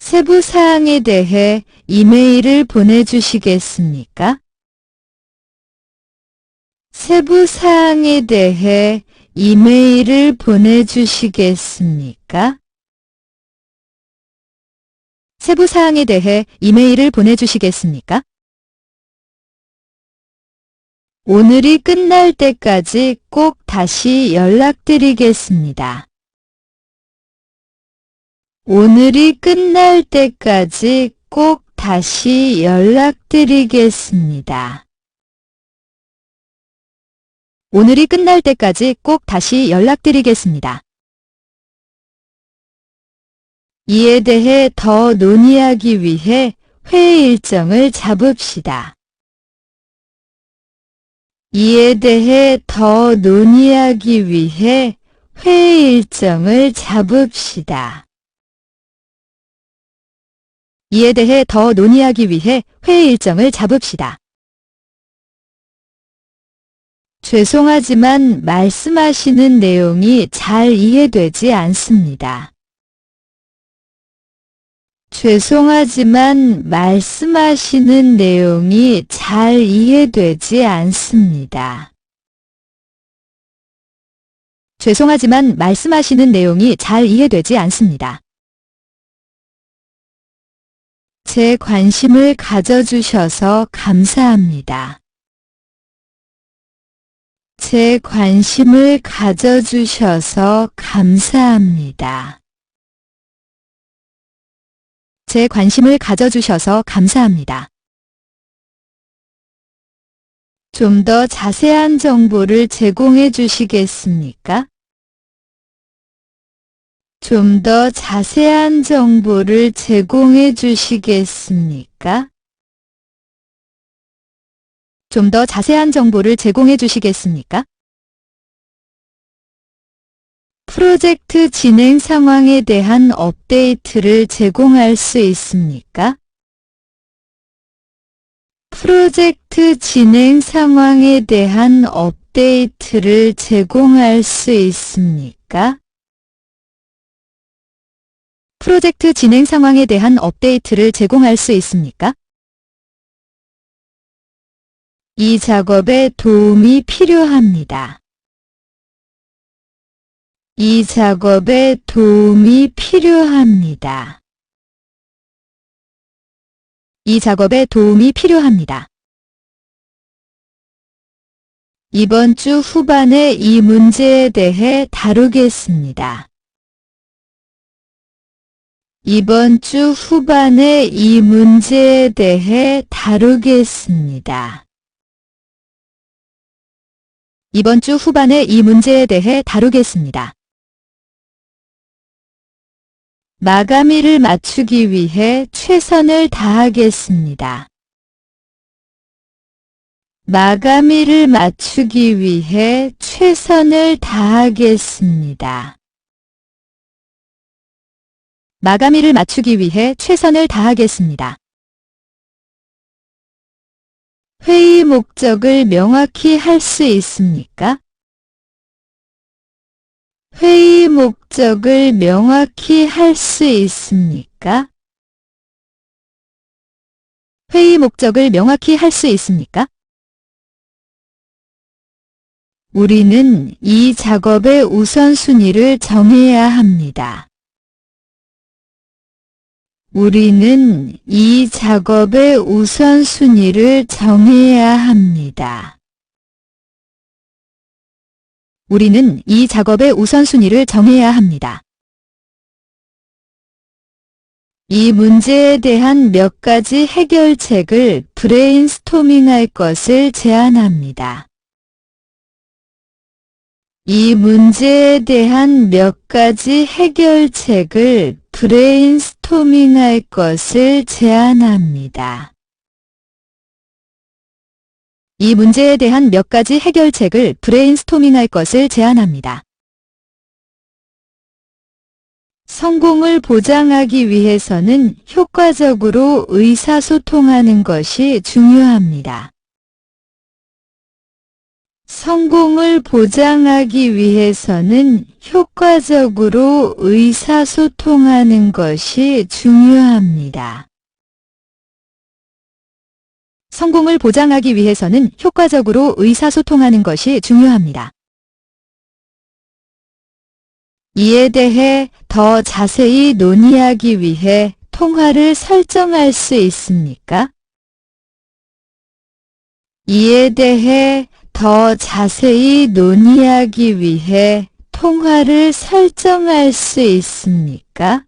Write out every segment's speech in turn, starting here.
세부 사항에 대해 이메일을 보내주시겠습니까? 세부 사항에 대해 이메일을 보내주시겠습니까? 세부 사항에 대해 이메일을 보내주시겠습니까? 오늘이 끝날 때까지 꼭 다시 연락드리겠습니다. 오늘이 끝날 때까지 꼭 다시 연락드리겠습니다. 오늘이 끝날 때까지 꼭 다시 연락드리겠습니다. 이에 대해 더 논의하기 위해 회의 일정을 잡읍시다. 이에 대해 더 논의하기 위해 회의 일정을 잡읍시다. 이에 대해 더 논의하기 위해 회의 일정을 잡읍시다. 죄송하지만 말씀하시는 내용이 잘 이해되지 않습니다. 죄송하지만 말씀하시는 내용이 잘 이해되지 않습니다. 죄송하지만 말씀하시는 내용이 잘 이해되지 않습니다. 제 관심을 가져주셔서 감사합니다. 제 관심을 가져주셔서 감사합니다. 제 관심을 가져주셔서 감사합니다. 좀 더 자세한 정보를 제공해 주시겠습니까? 좀 더 자세한 정보를 제공해 주시겠습니까? 좀 더 자세한 정보를 제공해 주시겠습니까? 프로젝트 진행 상황에 대한 업데이트를 제공할 수 있습니까? 프로젝트 진행 상황에 대한 업데이트를 제공할 수 있습니까? 프로젝트 진행 상황에 대한 업데이트를 제공할 수 있습니까? 이 작업에 도움이 필요합니다. 이 작업에 도움이 필요합니다. 이 작업에 도움이 필요합니다. 이번 주 후반에 이 문제에 대해 다루겠습니다. 이번 주 후반에 이 문제에 대해 다루겠습니다. 이번 주 후반에 이 문제에 대해 다루겠습니다. 마감일을 맞추기 위해 최선을 다하겠습니다. 마감일을 맞추기 위해 최선을 다하겠습니다. 마감일을 맞추기 위해 최선을 다하겠습니다. 회의 목적을 명확히 할 수 있습니까? 회의 목적을 명확히 할 수 있습니까? 회의 목적을 명확히 할 수 있습니까? 우리는 이 작업의 우선순위를 정해야 합니다. 우리는 이 작업의 우선순위를 정해야 합니다. 우리는 이 작업의 우선순위를 정해야 합니다. 이 문제에 대한 몇 가지 해결책을 브레인스토밍할 것을 제안합니다. 이 문제에 대한 몇 가지 해결책을 브레인스토밍할 것을 제안합니다. 이 문제에 대한 몇 가지 해결책을 브레인스토밍할 것을 제안합니다. 성공을 보장하기 위해서는 효과적으로 의사소통하는 것이 중요합니다. 성공을 보장하기 위해서는 효과적으로 의사소통하는 것이 중요합니다. 성공을 보장하기 위해서는 효과적으로 의사소통하는 것이 중요합니다. 이에 대해 더 자세히 논의하기 위해 통화를 설정할 수 있습니까? 이에 대해 더 자세히 논의하기 위해 통화를 설정할 수 있습니까?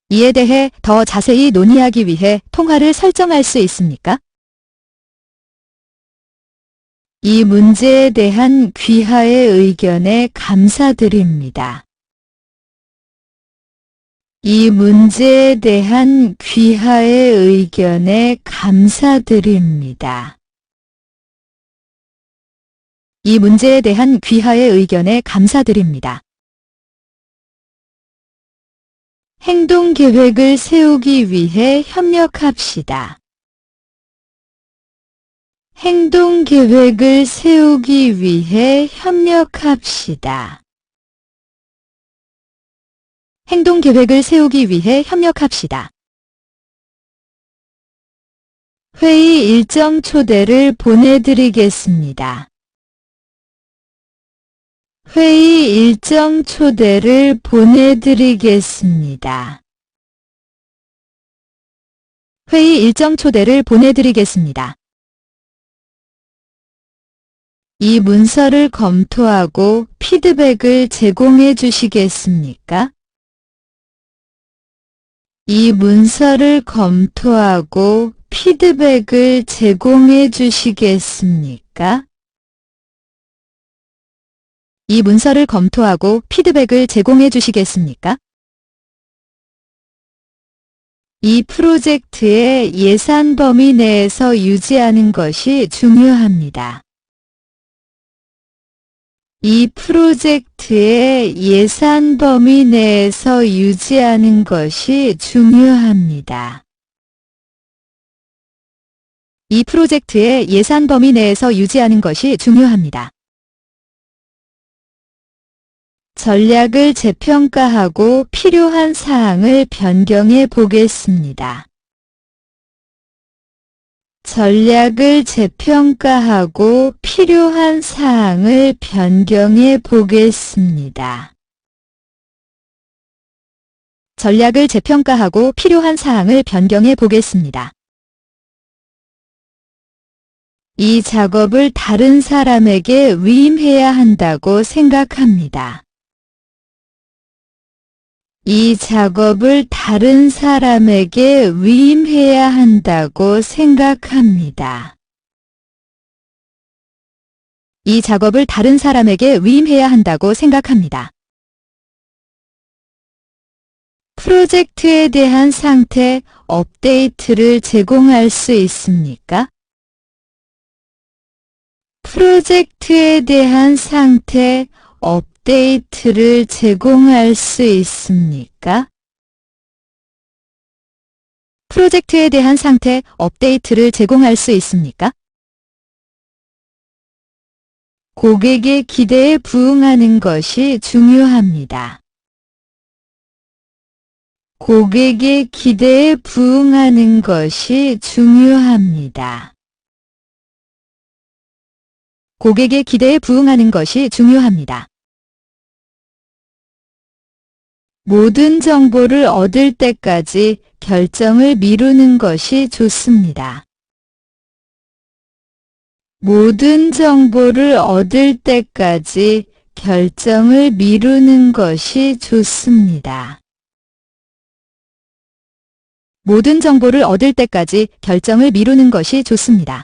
이에 대해 더 자세히 논의하기 위해 통화를 설정할 수 있습니까? 이 문제에 대한 귀하의 의견에 감사드립니다. 이 문제에 대한 귀하의 의견에 감사드립니다. 이 문제에 대한 귀하의 의견에 감사드립니다. 행동계획을 세우기 위해 협력합시다. 행동계획을 세우기 위해 협력합시다. 행동계획을 세우기 위해 협력합시다. 회의 일정 초대를 보내드리겠습니다. 회의 일정 초대를 보내드리겠습니다. 회의 일정 초대를 보내드리겠습니다. 이 문서를 검토하고 피드백을 제공해 주시겠습니까? 이 문서를 검토하고 피드백을 제공해 주시겠습니까? 이 문서를 검토하고 피드백을 제공해 주시겠습니까? 이 프로젝트의 예산 범위 내에서 유지하는 것이 중요합니다. 이 프로젝트의 예산 범위 내에서 유지하는 것이 중요합니다. 이 프로젝트의 예산 범위 내에서 유지하는 것이 중요합니다. 전략을 재평가하고 필요한 사항을 변경해 보겠습니다. 전략을 재평가하고 필요한 사항을 변경해 보겠습니다. 전략을 재평가하고 필요한 사항을 변경해 보겠습니다. 이 작업을 다른 사람에게 위임해야 한다고 생각합니다. 이 작업을 다른 사람에게 위임해야 한다고 생각합니다. 이 작업을 다른 사람에게 위임해야 한다고 생각합니다. 프로젝트에 대한 상태 업데이트를 제공할 수 있습니까? 프로젝트에 대한 상태 업데이트를 제공할 수 있습니까? 프로젝트에 대한 상태 업데이트를 제공할 수 있습니까? 고객의 기대에 부응하는 것이 중요합니다. 고객의 기대에 부응하는 것이 중요합니다. 고객의 기대에 부응하는 것이 중요합니다. 모든 정보를 얻을 때까지 결정을 미루는 것이 좋습니다. 모든 정보를 얻을 때까지 결정을 미루는 것이 좋습니다. 모든 정보를 얻을 때까지 결정을 미루는 것이 좋습니다.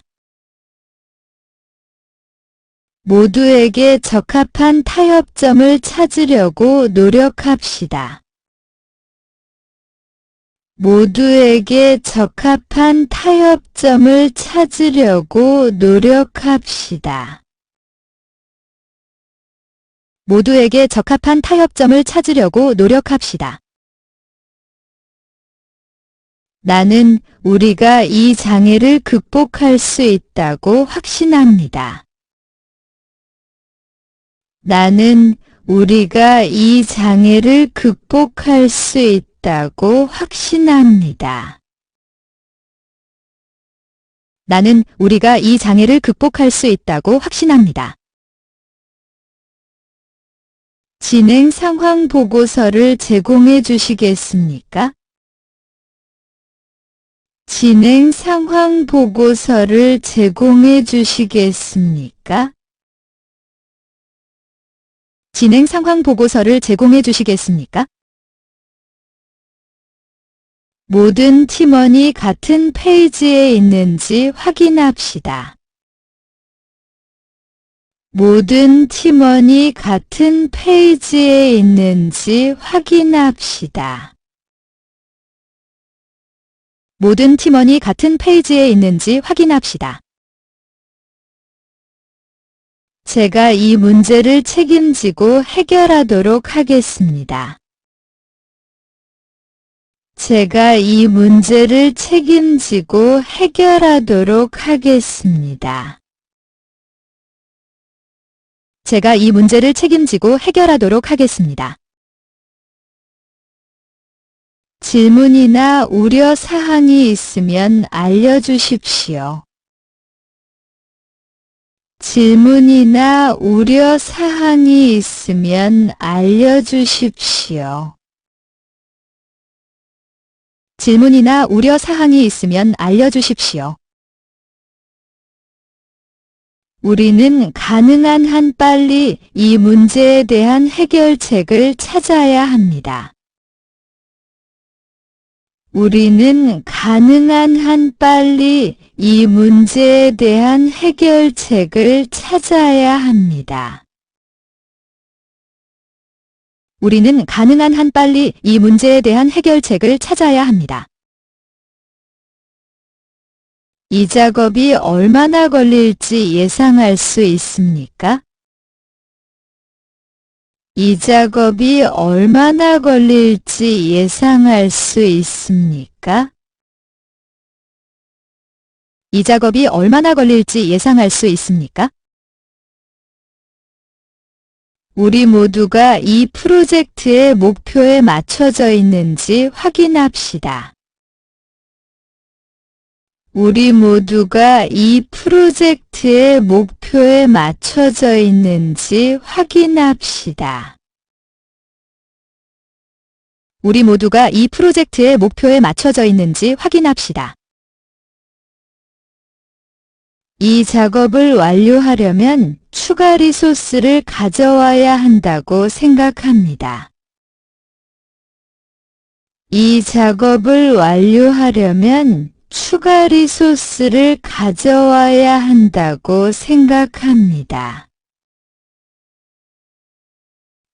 모두에게 적합한 타협점을 찾으려고 노력합시다. 모두에게 적합한 타협점을 찾으려고 노력합시다. 모두에게 적합한 타협점을 찾으려고 노력합시다. 나는 우리가 이 장애를 극복할 수 있다고 확신합니다. 나는 우리가 이 장애를 극복할 수 있다고 확신합니다. 나는 우리가 이 장애를 극복할 수 있다고 확신합니다. 진행 상황 보고서를 제공해 주시겠습니까? 진행 상황 보고서를 제공해 주시겠습니까? 진행 상황 보고서를 제공해 주시겠습니까? 모든 팀원이 같은 페이지에 있는지 확인합시다. 모든 팀원이 같은 페이지에 있는지 확인합시다. 모든 팀원이 같은 페이지에 있는지 확인합시다. 제가 이 문제를 책임지고 해결하도록 하겠습니다. 제가 이 문제를 책임지고 해결하도록 하겠습니다. 제가 이 문제를 책임지고 해결하도록 하겠습니다. 질문이나 우려 사항이 있으면 알려주십시오. 질문이나 우려 사항이 있으면 알려주십시오. 질문이나 우려 사항이 있으면 알려주십시오. 우리는 가능한 한 빨리 이 문제에 대한 해결책을 찾아야 합니다. 우리는 가능한 한 빨리 이 문제에 대한 해결책을 찾아야 합니다. 우리는 가능한 한 빨리 이 문제에 대한 해결책을 찾아야 합니다. 이 작업이 얼마나 걸릴지 예상할 수 있습니까? 이 작업이 얼마나 걸릴지 예상할 수 있습니까? 이 작업이 얼마나 걸릴지 예상할 수 있습니까? 우리 모두가 이 프로젝트의 목표에 맞춰져 있는지 확인합시다. 우리 모두가 이 프로젝트의 목표에 맞춰져 있는지 확인합시다. 우리 모두가 이 프로젝트의 목표에 맞춰져 있는지 확인합시다. 이 작업을 완료하려면 추가 리소스를 가져와야 한다고 생각합니다. 이 작업을 완료하려면 추가 리소스를 가져와야 한다고 생각합니다.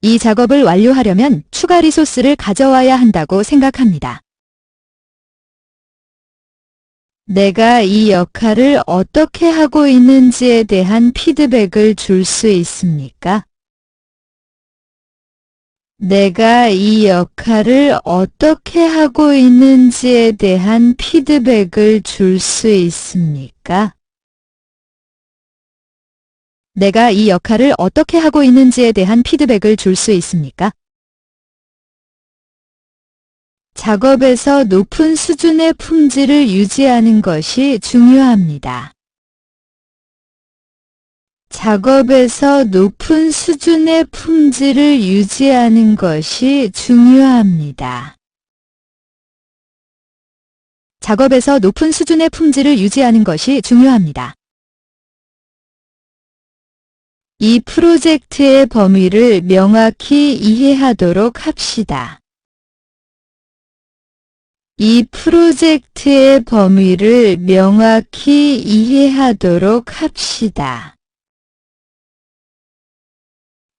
이 작업을 완료하려면 추가 리소스를 가져와야 한다고 생각합니다. 내가 이 역할을 어떻게 하고 있는지에 대한 피드백을 줄 수 있습니까? 내가 이 역할을 어떻게 하고 있는지에 대한 피드백을 줄 수 있습니까? 내가 이 역할을 어떻게 하고 있는지에 대한 피드백을 줄 수 있습니까? 작업에서 높은 수준의 품질을 유지하는 것이 중요합니다. 작업에서 높은 수준의 품질을 유지하는 것이 중요합니다. 작업에서 높은 수준의 품질을 유지하는 것이 중요합니다. 이 프로젝트의 범위를 명확히 이해하도록 합시다. 이 프로젝트의 범위를 명확히 이해하도록 합시다.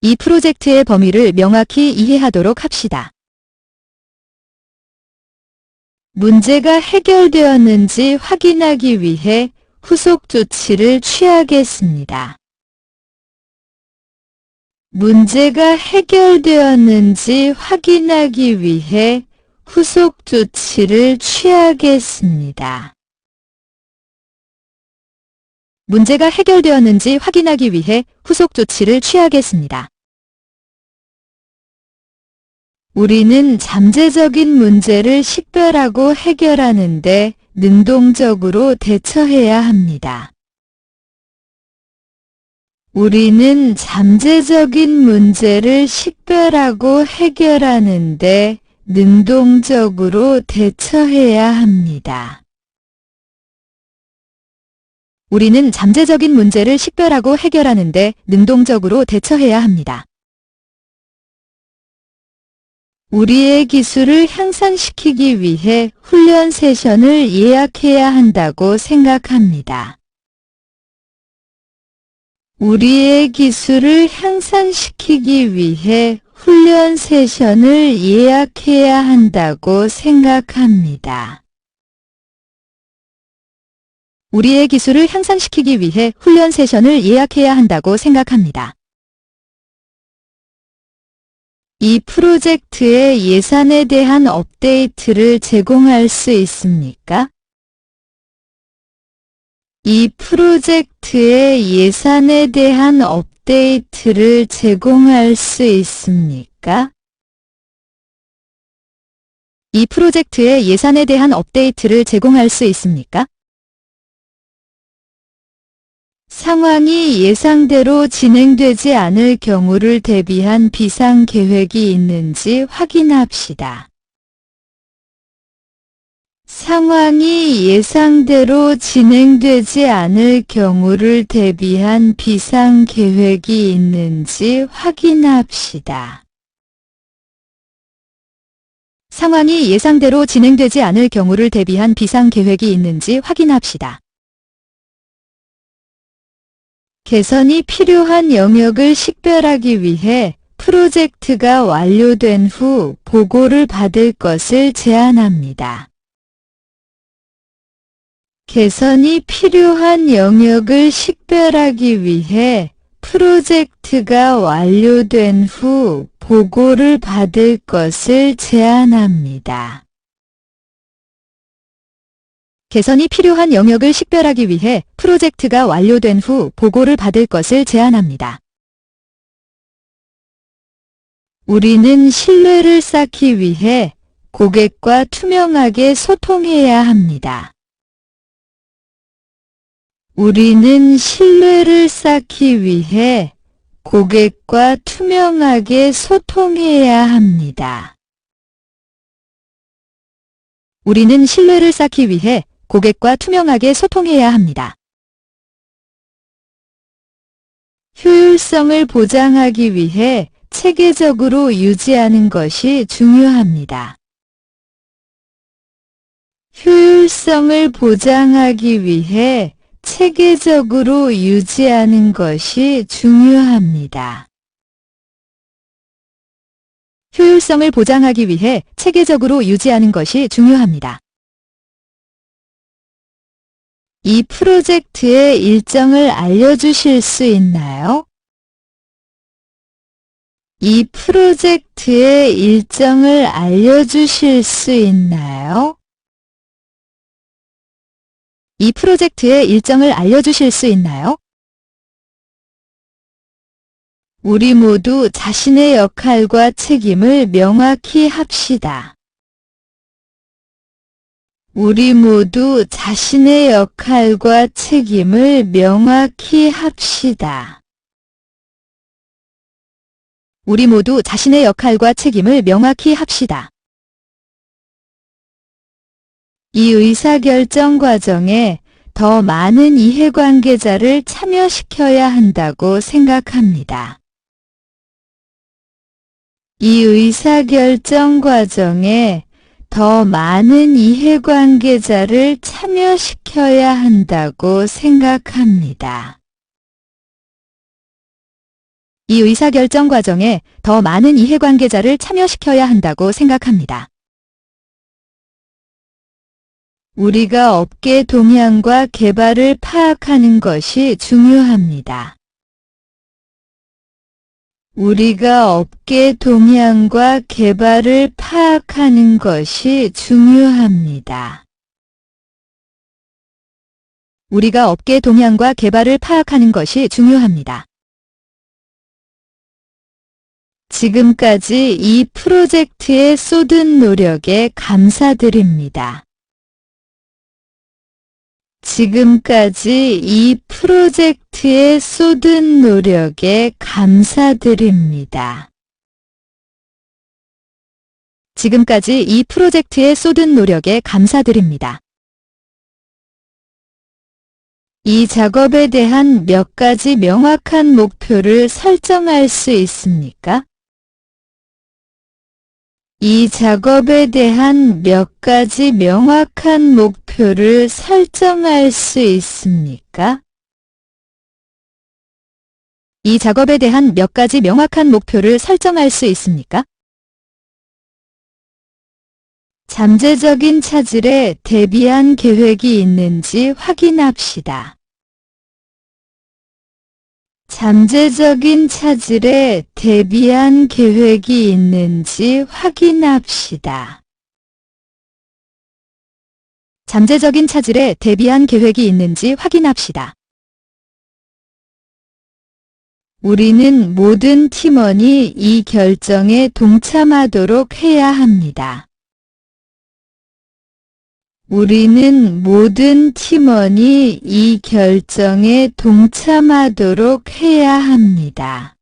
이 프로젝트의 범위를 명확히 이해하도록 합시다. 문제가 해결되었는지 확인하기 위해 후속 조치를 취하겠습니다. 문제가 해결되었는지 확인하기 위해 후속 조치를 취하겠습니다. 문제가 해결되었는지 확인하기 위해 후속 조치를 취하겠습니다. 우리는 잠재적인 문제를 식별하고 해결하는 데 능동적으로 대처해야 합니다. 우리는 잠재적인 문제를 식별하고 해결하는 데 능동적으로 대처해야 합니다. 우리는 잠재적인 문제를 식별하고 해결하는 데 능동적으로 대처해야 합니다. 우리의 기술을 향상시키기 위해 훈련 세션을 예약해야 한다고 생각합니다. 우리의 기술을 향상시키기 위해 훈련 세션을 예약해야 한다고 생각합니다. 우리의 기술을 향상시키기 위해 훈련 세션을 예약해야 한다고 생각합니다. 이 프로젝트의 예산에 대한 업데이트를 제공할 수 있습니까? 이 프로젝트의 예산에 대한 업데이트를 제공할 수 있습니까? 이 프로젝트의 예산에 대한 업데이트를 제공할 수 있습니까? 상황이 예상대로 진행되지 않을 경우를 대비한 비상계획이 있는지 확인합시다. 상황이 예상대로 진행되지 않을 경우를 대비한 비상계획이 있는지 확인합시다. 상황이 예상대로 진행되지 않을 경우를 대비한 비상계획이 있는지 확인합시다. 개선이 필요한 영역을 식별하기 위해 프로젝트가 완료된 후 보고를 받을 것을 제안합니다. 개선이 필요한 영역을 식별하기 위해 프로젝트가 완료된 후 보고를 받을 것을 제안합니다. 개선이 필요한 영역을 식별하기 위해 프로젝트가 완료된 후 보고를 받을 것을 제안합니다. 우리는 신뢰를 쌓기 위해 고객과 투명하게 소통해야 합니다. 우리는 신뢰를 쌓기 위해 고객과 투명하게 소통해야 합니다. 우리는 신뢰를 쌓기 위해 고객과 투명하게 소통해야 합니다. 효율성을 보장하기 위해 체계적으로 유지하는 것이 중요합니다. 효율성을 보장하기 위해 체계적으로 유지하는 것이 중요합니다. 효율성을 보장하기 위해 체계적으로 유지하는 것이 중요합니다. 이 프로젝트의 일정을 알려주실 수 있나요? 이 프로젝트의 일정을 알려주실 수 있나요? 이 프로젝트의 일정을 알려주실 수 있나요? 우리 모두 자신의 역할과 책임을 명확히 합시다. 우리 모두 자신의 역할과 책임을 명확히 합시다. 우리 모두 자신의 역할과 책임을 명확히 합시다. 이 의사결정 과정에 더 많은 이해관계자를 참여시켜야 한다고 생각합니다. 이 의사결정 과정에 더 많은 이해관계자를 참여시켜야 한다고 생각합니다. 이 의사결정 과정에 더 많은 이해관계자를 참여시켜야 한다고 생각합니다. 우리가 업계 동향과 개발을 파악하는 것이 중요합니다. 우리가 업계 동향과 개발을 파악하는 것이 중요합니다. 우리가 업계 동향과 개발을 파악하는 것이 중요합니다. 지금까지 이 프로젝트에 쏟은 노력에 감사드립니다. 지금까지 이 프로젝트에 쏟은 노력에 감사드립니다. 지금까지 이 프로젝트에 쏟은 노력에 감사드립니다. 이 작업에 대한 몇 가지 명확한 목표를 설정할 수 있습니까? 이 작업에 대한 몇 가지 명확한 목표를 설정할 수 있습니까? 이 작업에 대한 몇 가지 명확한 목표를 설정할 수 있습니까? 잠재적인 차질에 대비한 계획이 있는지 확인합시다. 잠재적인 차질에 대비한 계획이 있는지 확인합시다. 잠재적인 차질에 대비한 계획이 있는지 확인합시다. 우리는 모든 팀원이 이 결정에 동참하도록 해야 합니다. 우리는 모든 팀원이 이 결정에 동참하도록 해야 합니다.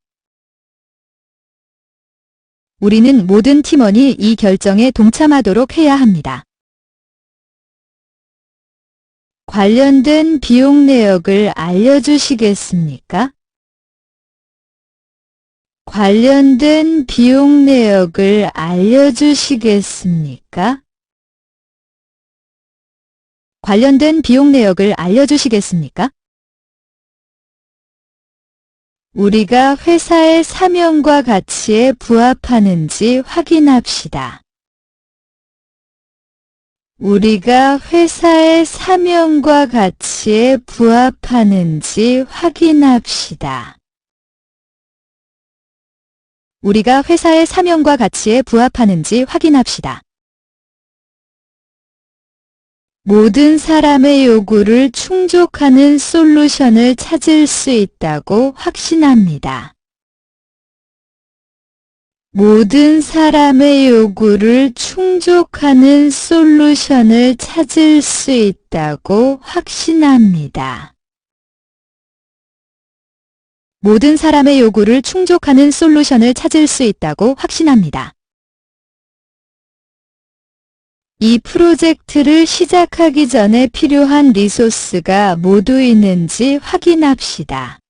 우리는 모든 팀원이 이 결정에 동참하도록 해야 합니다. 관련된 비용 내역을 알려주시겠습니까? 관련된 비용 내역을 알려주시겠습니까? 관련된 비용 내역을 알려주시겠습니까? 우리가 회사의 사명과 가치에 부합하는지 확인합시다. 우리가 회사의 사명과 가치에 부합하는지 확인합시다. 우리가 회사의 사명과 가치에 부합하는지 확인합시다. 모든 사람의 요구를 충족하는 솔루션을 찾을 수 있다고 확신합니다. 모든 사람의 요구를 충족하는 솔루션을 찾을 수 있다고 확신합니다. 모든 사람의 요구를 충족하는 솔루션을 찾을 수 있다고 확신합니다. 이 프로젝트를 시작하기 전에 필요한 리소스가 모두 있는지 확인합시다.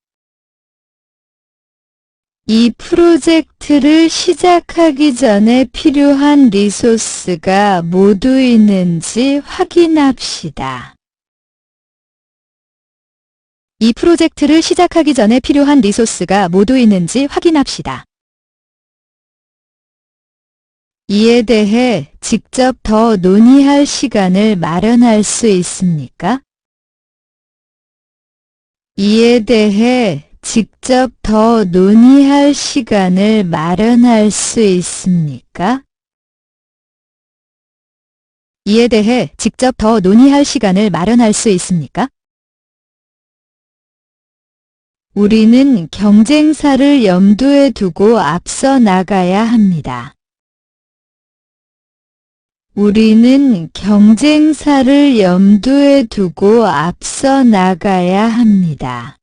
이 프로젝트를 시작하기 전에 필요한 리소스가 모두 있는지 확인합시다. 이 프로젝트를 시작하기 전에 필요한 리소스가 모두 있는지 확인합시다. 이에 대해 직접 더 논의할 시간을 마련할 수 있습니까? 이에 대해 직접 더 논의할 시간을 마련할 수 있습니까? 이에 대해 직접 더 논의할 시간을 마련할 수 있습니까? 우리는 경쟁사를 염두에 두고 앞서 나가야 합니다. 우리는 경쟁사를 염두에 두고 앞서 나가야 합니다.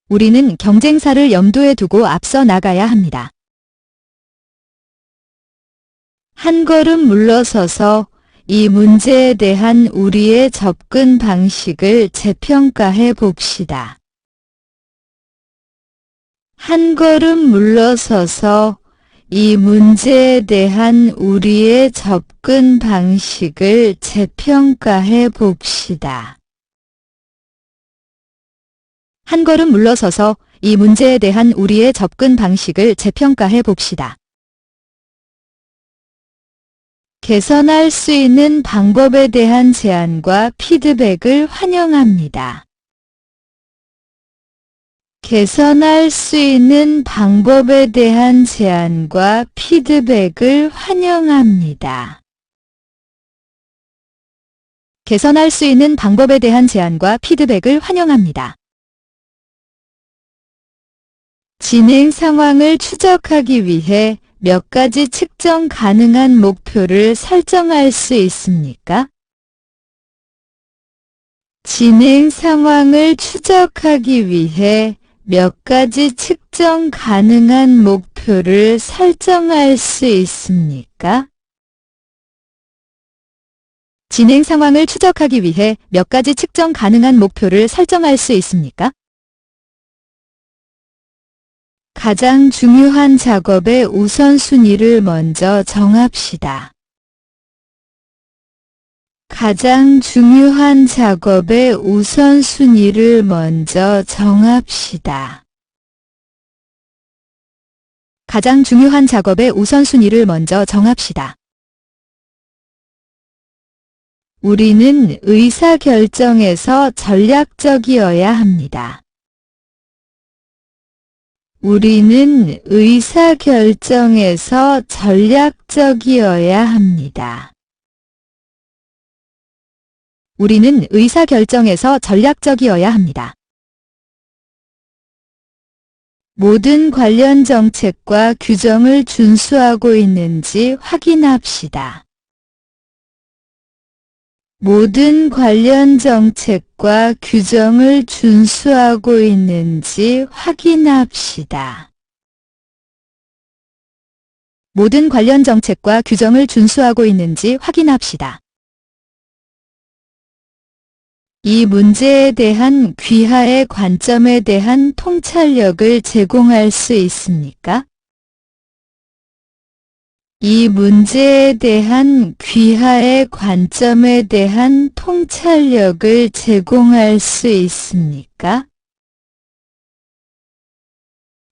우리는 경쟁사를 염두에 두고 앞서 나가야 합니다. 한 걸음 물러서서 이 문제에 대한 우리의 접근 방식을 재평가해 봅시다. 한 걸음 물러서서 이 문제에 대한 우리의 접근 방식을 재평가해 봅시다. 한 걸음 물러서서 이 문제에 대한 우리의 접근 방식을 재평가해 봅시다. 개선할 수 있는 방법에 대한 제안과 피드백을 환영합니다. 개선할 수 있는 방법에 대한 제안과 피드백을 환영합니다. 개선할 수 있는 방법에 대한 제안과 피드백을 환영합니다. 진행 상황을 추적하기 위해 몇 가지 측정 가능한 목표를 설정할 수 있습니까? 진행 상황을 추적하기 위해 몇 가지 측정 가능한 목표를 설정할 수 있습니까? 진행 상황을 추적하기 위해 몇 가지 측정 가능한 목표를 설정할 수 있습니까? 가장 중요한 작업의 우선순위를 먼저 정합시다. 가장 중요한 작업의 우선순위를 먼저 정합시다. 가장 중요한 작업의 우선순위를 먼저 정합시다. 우리는 의사결정에서 전략적이어야 합니다. 우리는 의사결정에서 전략적이어야 합니다. 우리는 의사결정에서 전략적이어야 합니다. 모든 관련 정책과 규정을 준수하고 있는지 확인합시다. 모든 관련 정책과 규정을 준수하고 있는지 확인합시다. 모든 관련 정책과 규정을 준수하고 있는지 확인합시다. 이 문제에 대한 귀하의 관점에 대한 통찰력을 제공할 수 있습니까? 이 문제에 대한 귀하의 관점에 대한 통찰력을 제공할 수 있습니까?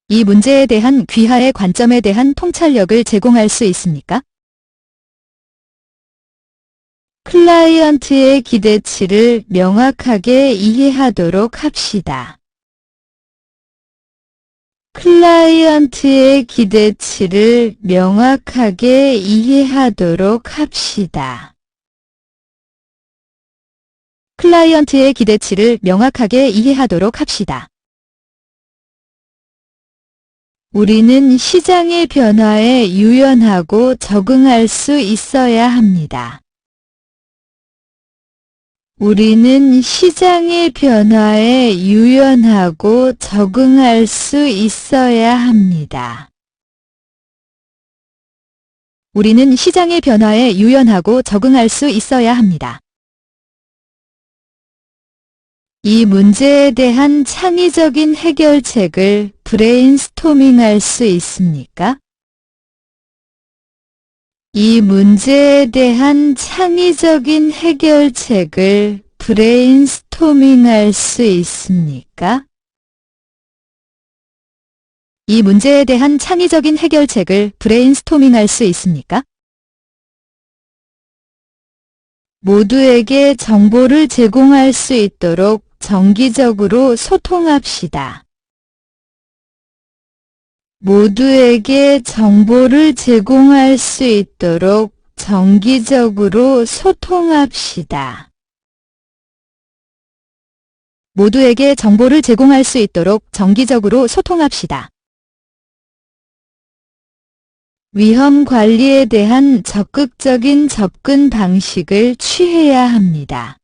이 문제에 대한 귀하의 관점에 대한 통찰력을 제공할 수 있습니까? 클라이언트의 기대치를 명확하게 이해하도록 합시다. 클라이언트의 기대치를 명확하게 이해하도록 합시다. 클라이언트의 기대치를 명확하게 이해하도록 합시다. 우리는 시장의 변화에 유연하고 적응할 수 있어야 합니다. 우리는 시장의 변화에 유연하고 적응할 수 있어야 합니다. 우리는 시장의 변화에 유연하고 적응할 수 있어야 합니다. 이 문제에 대한 창의적인 해결책을 브레인스토밍할 수 있습니까? 이 문제에 대한 창의적인 해결책을 브레인스토밍할 수 있습니까? 이 문제에 대한 창의적인 해결책을 브레인스토밍할 수 있습니까? 모두에게 정보를 제공할 수 있도록 정기적으로 소통합시다. 모두에게 정보를 제공할 수 있도록 정기적으로 소통합시다. 모두에게 정보를 제공할 수 있도록 정기적으로 소통합시다. 위험 관리에 대한 적극적인 접근 방식을 취해야 합니다.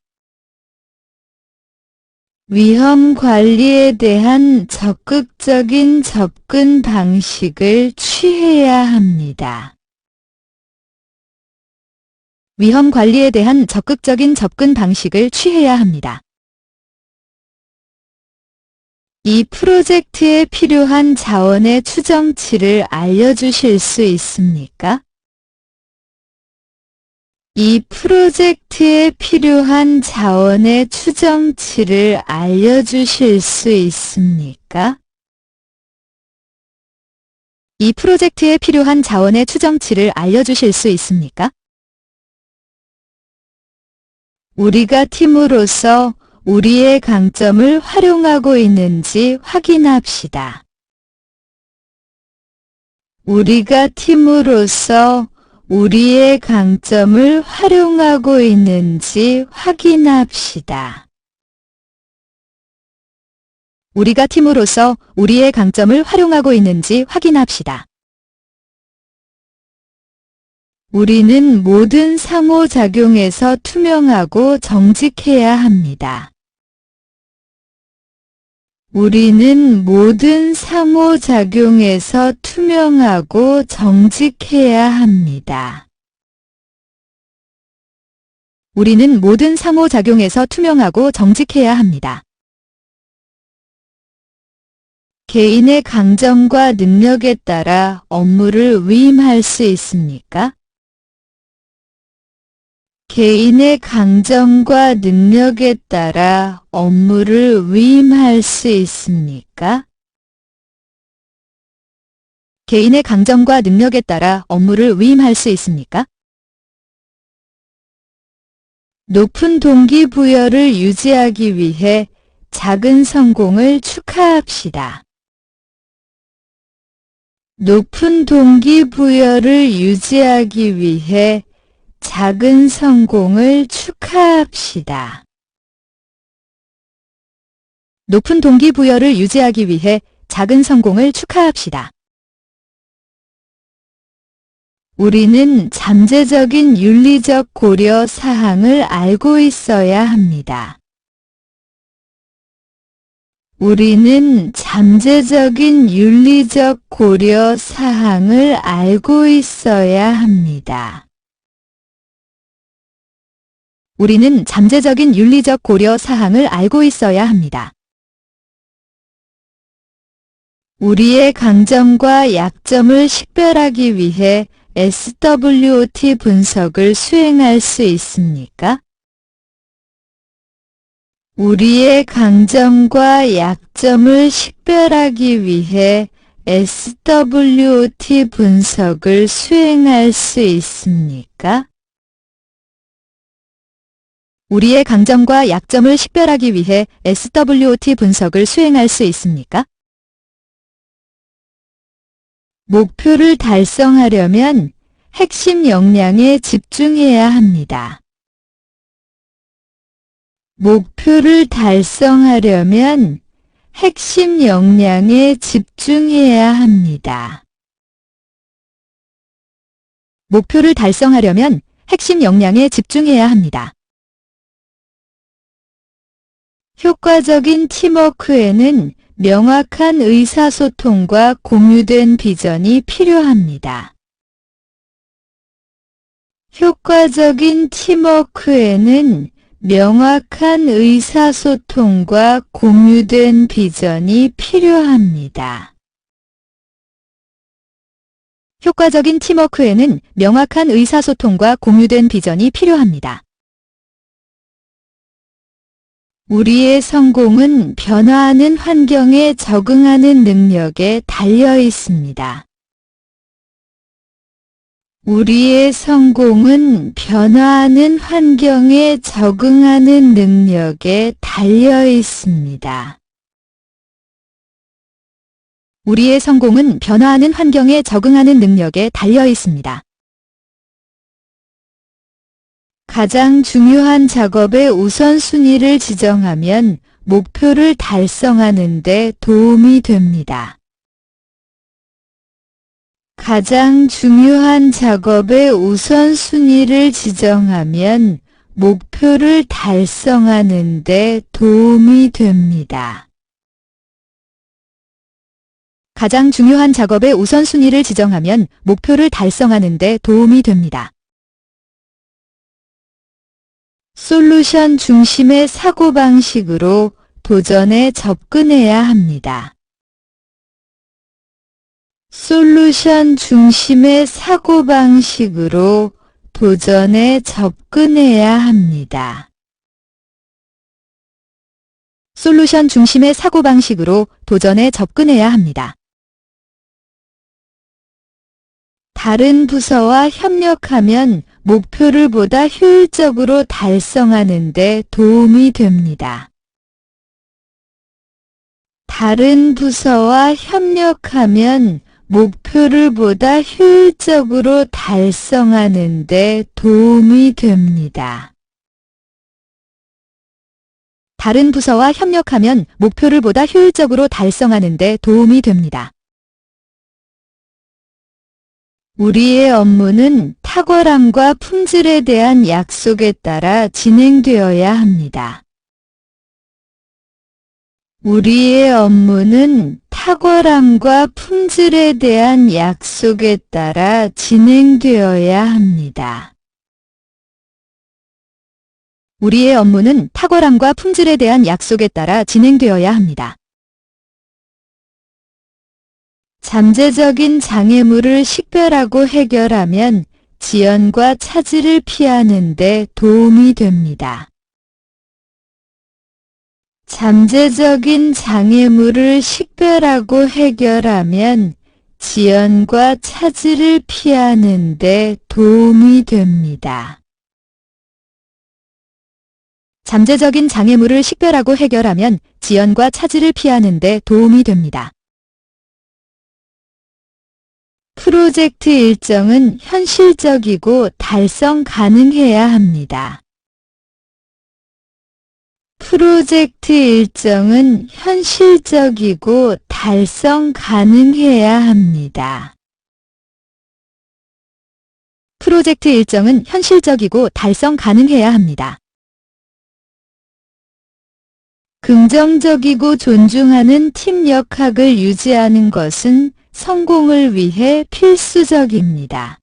위험 관리에 대한 적극적인 접근 방식을 취해야 합니다. 위험 관리에 대한 적극적인 접근 방식을 취해야 합니다. 이 프로젝트에 필요한 자원의 추정치를 알려주실 수 있습니까? 이 프로젝트에 필요한 자원의 추정치를 알려주실 수 있습니까? 이 프로젝트에 필요한 자원의 추정치를 알려주실 수 있습니까? 우리가 팀으로서 우리의 강점을 활용하고 있는지 확인합시다. 우리가 팀으로서 우리의 강점을 활용하고 있는지 확인합시다. 우리가 팀으로서 우리의 강점을 활용하고 있는지 확인합시다. 우리는 모든 상호작용에서 투명하고 정직해야 합니다. 우리는 모든 상호작용에서 투명하고 정직해야 합니다. 우리는 모든 상호작용에서 투명하고 정직해야 합니다. 개인의 강점과 능력에 따라 업무를 위임할 수 있습니까? 개인의 강점과 능력에 따라 업무를 위임할 수 있습니까? 개인의 강점과 능력에 따라 업무를 위임할 수 있습니까? 높은 동기부여를 유지하기 위해 작은 성공을 축하합시다. 높은 동기부여를 유지하기 위해 작은 성공을 축하합시다. 높은 동기부여를 유지하기 위해 작은 성공을 축하합시다. 우리는 잠재적인 윤리적 고려 사항을 알고 있어야 합니다. 우리는 잠재적인 윤리적 고려 사항을 알고 있어야 합니다. 우리는 잠재적인 윤리적 고려 사항을 알고 있어야 합니다. 우리의 강점과 약점을 식별하기 위해 SWOT 분석을 수행할 수 있습니까? 우리의 강점과 약점을 식별하기 위해 SWOT 분석을 수행할 수 있습니까? 우리의 강점과 약점을 식별하기 위해 SWOT 분석을 수행할 수 있습니까? 목표를 달성하려면 핵심 역량에 집중해야 합니다. 목표를 달성하려면 핵심 역량에 집중해야 합니다. 목표를 달성하려면 핵심 역량에 집중해야 합니다. 효과적인 팀워크에는 명확한 의사소통과 공유된 비전이 필요합니다. 효과적인 팀워크에는 명확한 의사소통과 공유된 비전이 필요합니다. 효과적인 팀워크에는 명확한 의사소통과 공유된 비전이 필요합니다. 우리의 성공은 변화하는 환경에 적응하는 능력에 달려 있습니다. 우리의 성공은 변화하는 환경에 적응하는 능력에 달려 있습니다. 우리의 성공은 변화하는 환경에 적응하는 능력에 달려 있습니다. 가장 중요한 작업의 우선순위를 지정하면 목표를 달성하는 데 도움이 됩니다. 가장 중요한 작업의 우선순위를 지정하면 목표를 달성하는 데 도움이 됩니다. 가장 중요한 작업의 우선순위를 지정하면 목표를 달성하는 데 도움이 됩니다. 솔루션 중심의 사고방식으로 도전에 접근해야 합니다. 솔루션 중심의 사고방식으로 도전에 접근해야 합니다. 솔루션 중심의 사고방식으로 도전에 접근해야 합니다. 다른 부서와 협력하면 목표를 보다 효율적으로 달성하는 데 도움이 됩니다. 다른 부서와 협력하면 목표를 보다 효율적으로 달성하는 데 도움이 됩니다. 다른 부서와 협력하면 목표를 보다 효율적으로 달성하는 데 도움이 됩니다. 우리의 업무는 탁월함과 품질에 대한 약속에 따라 진행되어야 합니다. 우리의 업무는 탁월함과 품질에 대한 약속에 따라 진행되어야 합니다. 우리의 업무는 탁월함과 품질에 대한 약속에 따라 진행되어야 합니다. 잠재적인 장애물을 식별하고 해결하면 지연과 차질을 피하는 데 도움이 됩니다. 잠재적인 장애물을 식별하고 해결하면 지연과 차질을 피하는 데 도움이 됩니다. 잠재적인 장애물을 식별하고 해결하면 지연과 차질을 피하는 데 도움이 됩니다. 프로젝트 일정은 현실적이고 달성 가능해야 합니다. 프로젝트 일정은 현실적이고 달성 가능해야 합니다. 프로젝트 일정은 현실적이고 달성 가능해야 합니다. 긍정적이고 존중하는 팀 역학을 유지하는 것은 성공을 위해 필수적입니다.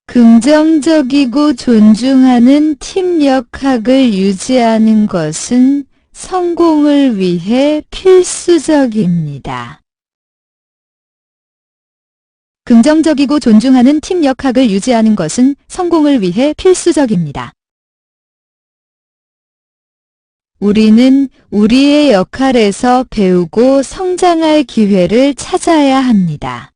긍정적이고 존중하는 팀 역학을 유지하는 것은 성공을 위해 필수적입니다. 긍정적이고 존중하는 팀 역학을 유지하는 것은 성공을 위해 필수적입니다. 우리는 우리의 역할에서 배우고 성장할 기회를 찾아야 합니다.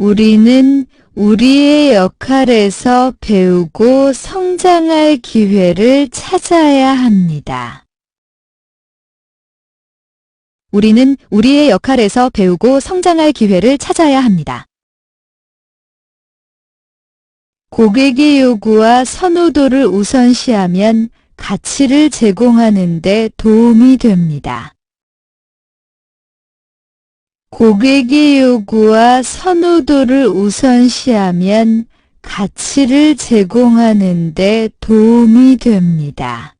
우리는 우리의 역할에서 배우고 성장할 기회를 찾아야 합니다. 우리는 우리의 역할에서 배우고 성장할 기회를 찾아야 합니다. 고객의 요구와 선호도를 우선시하면 가치를 제공하는 데 도움이 됩니다. 고객의 요구와 선호도를 우선시하면 가치를 제공하는 데 도움이 됩니다.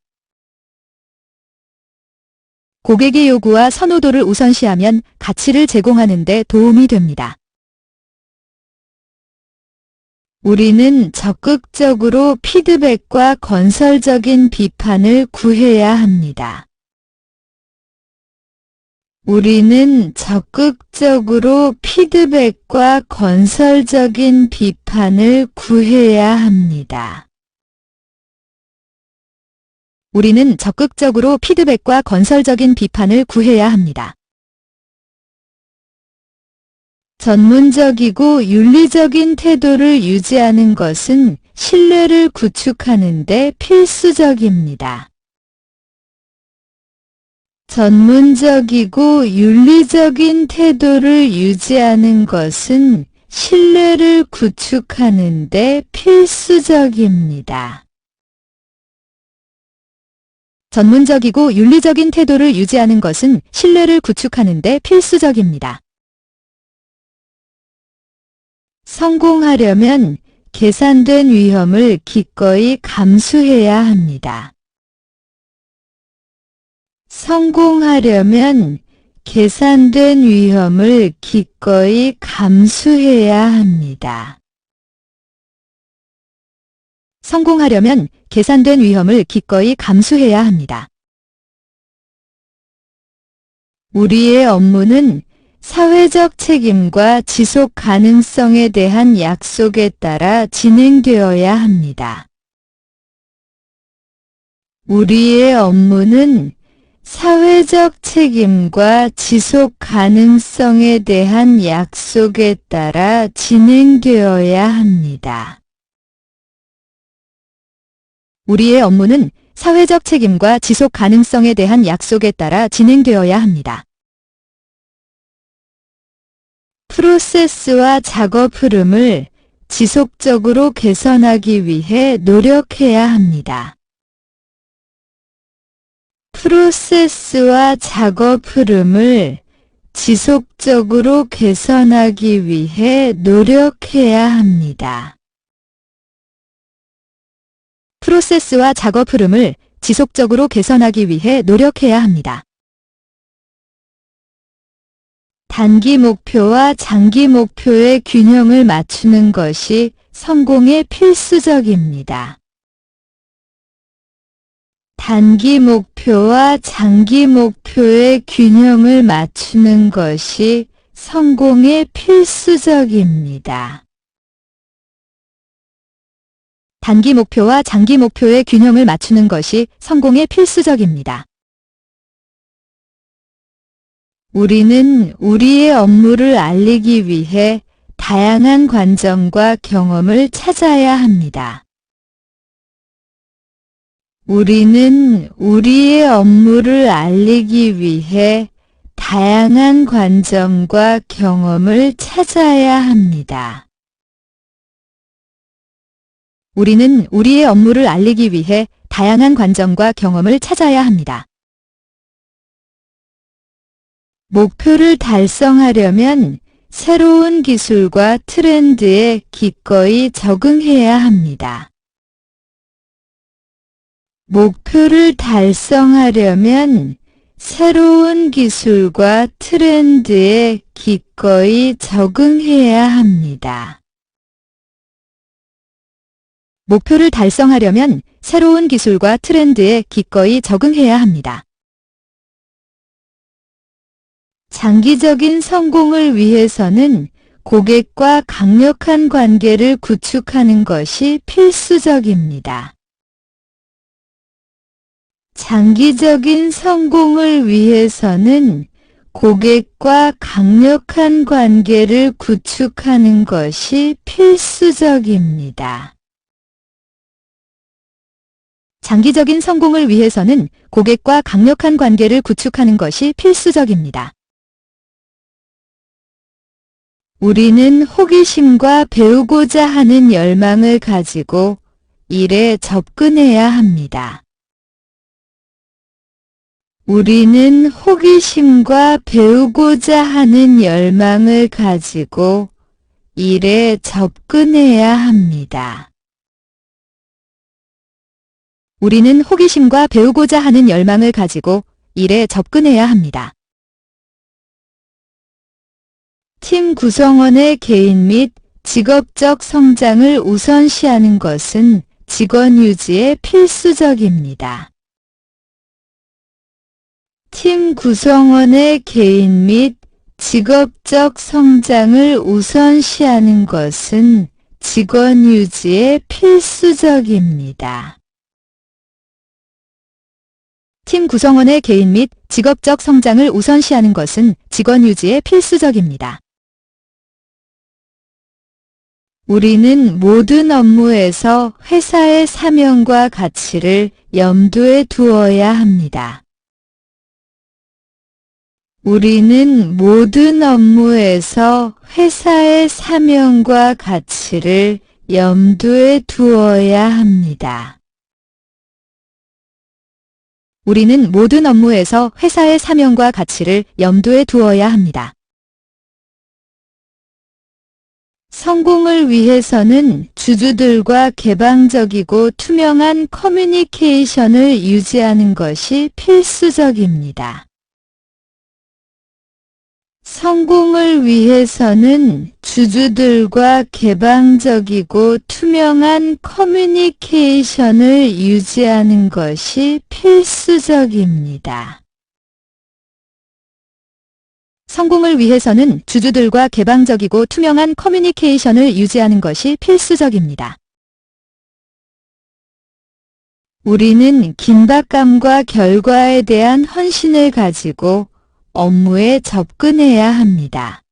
고객의 요구와 선호도를 우선시하면 가치를 제공하는 데 도움이 됩니다. 우리는 적극적으로 피드백과 건설적인 비판을 구해야 합니다. 우리는 적극적으로 피드백과 건설적인 비판을 구해야 합니다. 우리는 적극적으로 피드백과 건설적인 비판을 구해야 합니다. 전문적이고 윤리적인 태도를 유지하는 것은 신뢰를 구축하는 데 필수적입니다. 전문적이고 윤리적인 태도를 유지하는 것은 신뢰를 구축하는 데 필수적입니다. 전문적이고 윤리적인 태도를 유지하는 것은 신뢰를 구축하는 데 필수적입니다. 성공하려면 계산된 위험을 기꺼이 감수해야 합니다. 성공하려면 계산된 위험을 기꺼이 감수해야 합니다. 성공하려면 계산된 위험을 기꺼이 감수해야 합니다. 우리의 업무는 사회적 책임과 지속 가능성에 대한 약속에 따라 진행되어야 합니다. 우리의 업무는 사회적 책임과 지속 가능성에 대한 약속에 따라 진행되어야 합니다. 우리의 업무는 사회적 책임과 지속 가능성에 대한 약속에 따라 진행되어야 합니다. 프로세스와 작업 흐름을 지속적으로 개선하기 위해 노력해야 합니다. 프로세스와 작업 흐름을 지속적으로 개선하기 위해 노력해야 합니다. 프로세스와 작업 흐름을 지속적으로 개선하기 위해 노력해야 합니다. 단기 목표와 장기 목표의 균형을 맞추는 것이 성공에 필수적입니다. 단기 목표와 장기 목표의 균형을 맞추는 것이 성공에 필수적입니다. 단기 목표와 장기 목표의 균형을 맞추는 것이 성공에 필수적입니다. 우리는 우리의 업무를 알리기 위해 다양한 관점과 경험을 찾아야 합니다. 우리는 우리의 업무를 알리기 위해 다양한 관점과 경험을 찾아야 합니다. 우리는 우리의 업무를 알리기 위해 다양한 관점과 경험을 찾아야 합니다. 목표를 달성하려면 새로운 기술과 트렌드에 기꺼이 적응해야 합니다. 목표를 달성하려면 새로운 기술과 트렌드에 기꺼이 적응해야 합니다. 목표를 달성하려면 새로운 기술과 트렌드에 기꺼이 적응해야 합니다. 장기적인 성공을 위해서는 고객과 강력한 관계를 구축하는 것이 필수적입니다. 장기적인 성공을 위해서는 고객과 강력한 관계를 구축하는 것이 필수적입니다. 장기적인 성공을 위해서는 고객과 강력한 관계를 구축하는 것이 필수적입니다. 우리는 호기심과 배우고자 하는 열망을 가지고 일에 접근해야 합니다. 우리는 호기심과 배우고자 하는 열망을 가지고 일에 접근해야 합니다. 우리는 호기심과 배우고자 하는 열망을 가지고 일에 접근해야 합니다. 팀 구성원의 개인 및 직업적 성장을 우선시하는 것은 직원 유지에 필수적입니다. 팀 구성원의 개인 및 직업적 성장을 우선시하는 것은 직원 유지에 필수적입니다. 팀 구성원의 개인 및 직업적 성장을 우선시하는 것은 직원 유지에 필수적입니다. 우리는 모든 업무에서 회사의 사명과 가치를 염두에 두어야 합니다. 우리는 모든 업무에서 회사의 사명과 가치를 염두에 두어야 합니다. 우리는 모든 업무에서 회사의 사명과 가치를 염두에 두어야 합니다. 성공을 위해서는 주주들과 개방적이고 투명한 커뮤니케이션을 유지하는 것이 필수적입니다. 성공을 위해서는 주주들과 개방적이고 투명한 커뮤니케이션을 유지하는 것이 필수적입니다. 성공을 위해서는 주주들과 개방적이고 투명한 커뮤니케이션을 유지하는 것이 필수적입니다. 우리는 긴박감과 결과에 대한 헌신을 가지고 업무에 접근해야 합니다.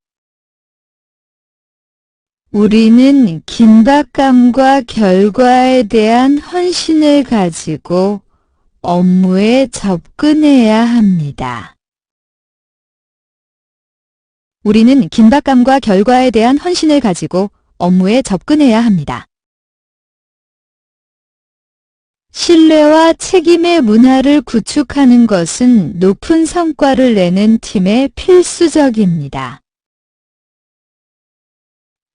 우리는 긴박감과 결과에 대한 헌신을 가지고 업무에 접근해야 합니다. 우리는 긴박감과 결과에 대한 헌신을 가지고 업무에 접근해야 합니다. 신뢰와 책임의 문화를 구축하는 것은 높은 성과를 내는 팀에 필수적입니다.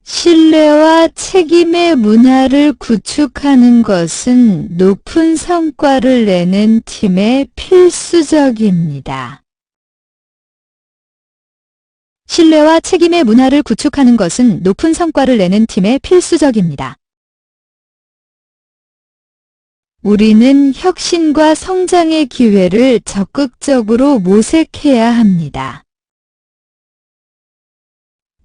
신뢰와 책임의 문화를 구축하는 것은 높은 성과를 내는 팀에 필수적입니다. 신뢰와 책임의 문화를 구축하는 것은 높은 성과를 내는 팀에 필수적입니다. 우리는 혁신과 성장의 기회를 적극적으로 모색해야 합니다.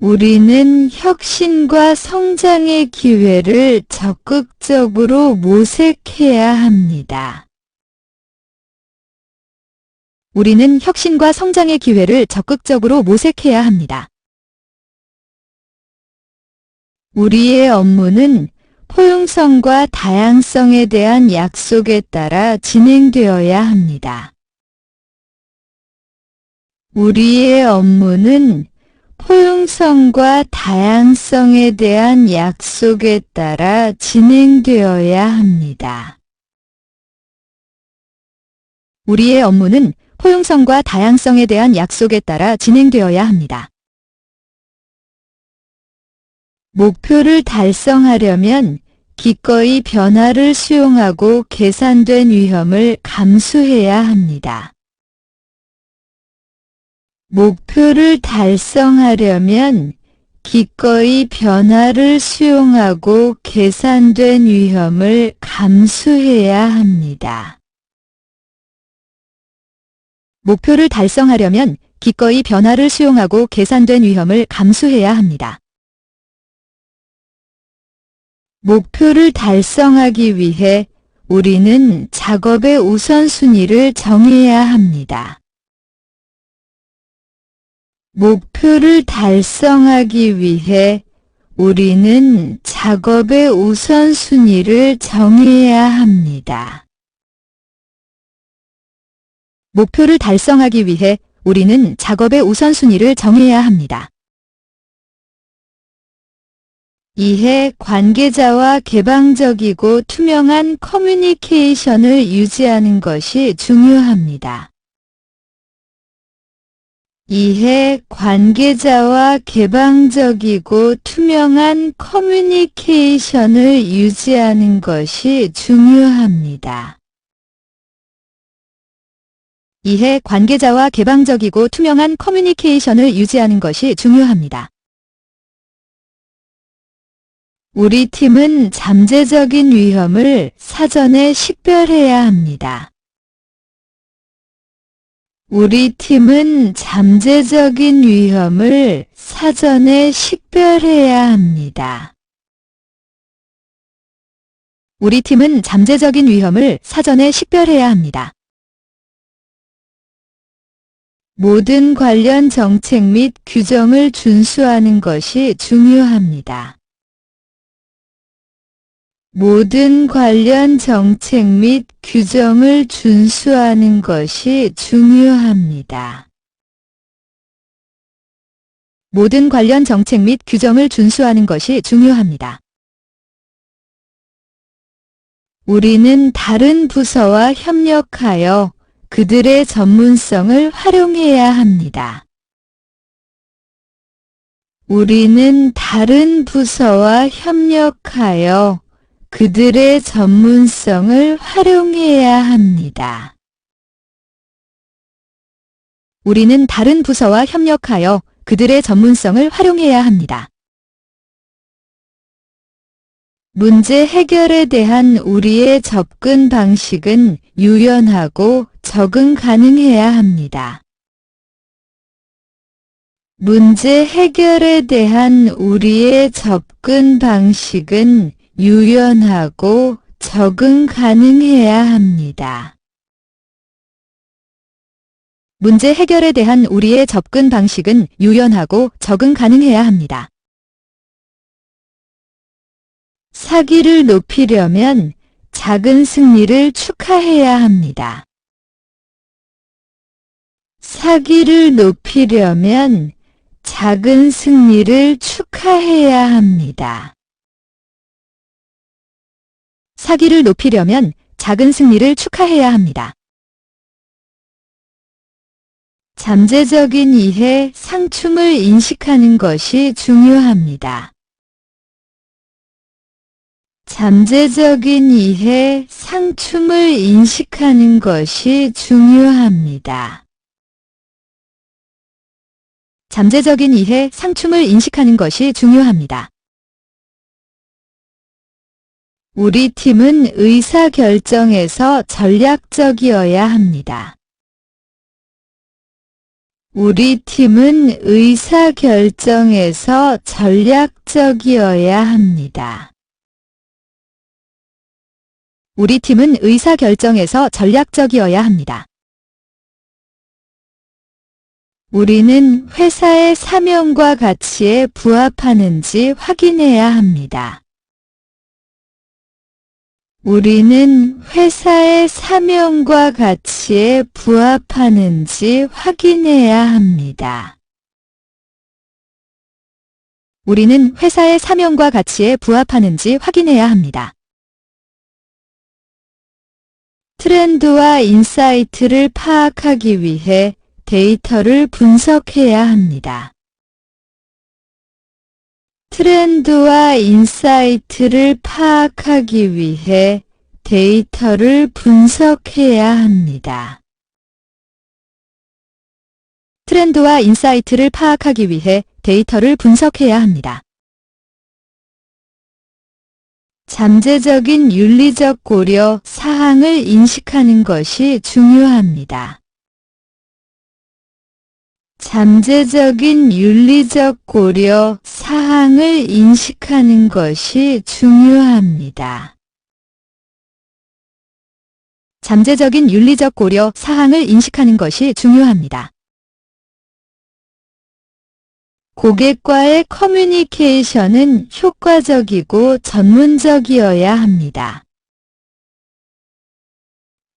우리는 혁신과 성장의 기회를 적극적으로 모색해야 합니다. 우리는 혁신과 성장의 기회를 적극적으로 모색해야 합니다. 우리의 업무는 포용성과 다양성에 대한 약속에 따라 진행되어야 합니다. 우리의 업무는 포용성과 다양성에 대한 약속에 따라 진행되어야 합니다. 우리의 업무는 포용성과 다양성에 대한 약속에 따라 진행되어야 합니다. 목표를 달성하려면 기꺼이 변화를 수용하고 계산된 위험을 감수해야 합니다. 목표를 달성하려면 기꺼이 변화를 수용하고 계산된 위험을 감수해야 합니다. 목표를 달성하려면 기꺼이 변화를 수용하고 계산된 위험을 감수해야 합니다. 목표를 달성하기 위해 우리는 작업의 우선순위를 정해야 합니다. 목표를 달성하기 위해 우리는 작업의 우선순위를 정해야 합니다. 목표를 달성하기 위해 우리는 작업의 우선순위를 정해야 합니다. 이해 관계자와 개방적이고 투명한 커뮤니케이션을 유지하는 것이 중요합니다. 이해 관계자와 개방적이고 투명한 커뮤니케이션을 유지하는 것이 중요합니다. 이해 관계자와 개방적이고 투명한 커뮤니케이션을 유지하는 것이 중요합니다. 우리 팀은 잠재적인 위험을 사전에 식별해야 합니다. 우리 팀은 잠재적인 위험을 사전에 식별해야 합니다. 우리 팀은 잠재적인 위험을 사전에 식별해야 합니다. 모든 관련 정책 및 규정을 준수하는 것이 중요합니다. 모든 관련 정책 및 규정을 준수하는 것이 중요합니다. 모든 관련 정책 및 규정을 준수하는 것이 중요합니다. 우리는 다른 부서와 협력하여 그들의 전문성을 활용해야 합니다. 우리는 다른 부서와 협력하여 그들의 전문성을 활용해야 합니다. 우리는 다른 부서와 협력하여 그들의 전문성을 활용해야 합니다. 문제 해결에 대한 우리의 접근 방식은 유연하고 적응 가능해야 합니다. 문제 해결에 대한 우리의 접근 방식은 유연하고 적응 가능해야 합니다. 문제 해결에 대한 우리의 접근 방식은 유연하고 적응 가능해야 합니다. 사기를 높이려면 작은 승리를 축하해야 합니다. 사기를 높이려면 작은 승리를 축하해야 합니다. 사기를 높이려면 작은 승리를 축하해야 합니다. 잠재적인 이해, 상춤을 인식하는 것이 중요합니다. 잠재적인 이해, 상춤을 인식하는 것이 중요합니다. 잠재적인 이해, 상춤을 인식하는 것이 중요합니다. 우리 팀은 의사결정에서 전략적이어야 합니다. 우리 팀은 의사결정에서 전략적이어야 합니다. 우리 팀은 의사결정에서 전략적이어야 합니다. 우리는 회사의 사명과 가치에 부합하는지 확인해야 합니다. 우리는 회사의 사명과 가치에 부합하는지 확인해야 합니다. 우리는 회사의 사명과 가치에 부합하는지 확인해야 합니다. 트렌드와 인사이트를 파악하기 위해 데이터를 분석해야 합니다. 트렌드와 인사이트를 파악하기 위해 데이터를 분석해야 합니다. 트렌드와 인사이트를 파악하기 위해 데이터를 분석해야 합니다. 잠재적인 윤리적 고려 사항을 인식하는 것이 중요합니다. 잠재적인 윤리적 고려 사항을 인식하는 것이 중요합니다. 잠재적인 윤리적 고려 사항을 인식하는 것이 중요합니다. 고객과의 커뮤니케이션은 효과적이고 전문적이어야 합니다.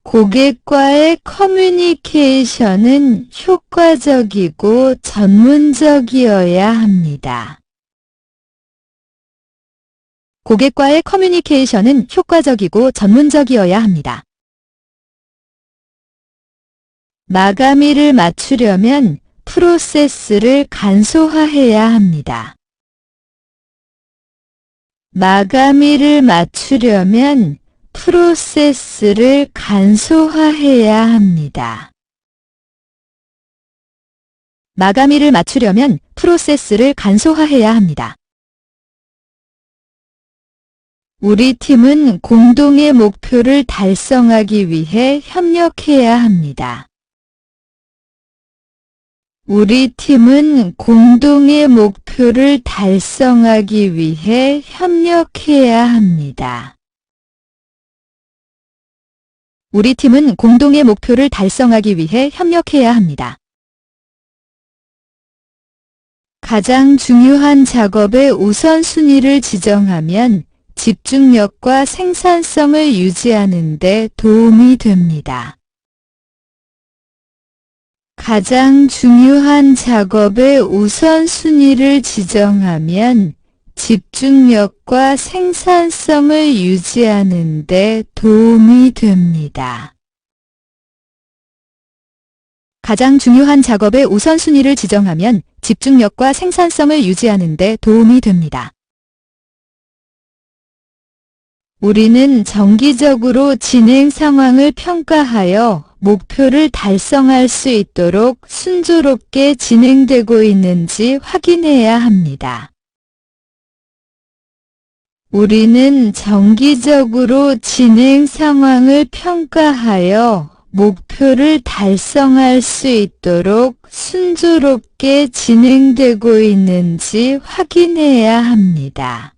고객과의 커뮤니케이션은 효과적이고 전문적이어야 합니다. 고객과의 커뮤니케이션은 효과적이고 전문적이어야 합니다. 마감일을 맞추려면 프로세스를 간소화해야 합니다. 마감일을 맞추려면 프로세스를 간소화해야 합니다. 마감일을 맞추려면 프로세스를 간소화해야 합니다. 우리 팀은 공동의 목표를 달성하기 위해 협력해야 합니다. 우리 팀은 공동의 목표를 달성하기 위해 협력해야 합니다. 우리 팀은 공동의 목표를 달성하기 위해 협력해야 합니다. 가장 중요한 작업의 우선순위를 지정하면 집중력과 생산성을 유지하는 데 도움이 됩니다. 가장 중요한 작업의 우선순위를 지정하면 집중력과 생산성을 유지하는 데 도움이 됩니다. 가장 중요한 작업의 우선순위를 지정하면 집중력과 생산성을 유지하는 데 도움이 됩니다. 우리는 정기적으로 진행 상황을 평가하여 목표를 달성할 수 있도록 순조롭게 진행되고 있는지 확인해야 합니다. 우리는 정기적으로 진행 상황을 평가하여 목표를 달성할 수 있도록 순조롭게 진행되고 있는지 확인해야 합니다.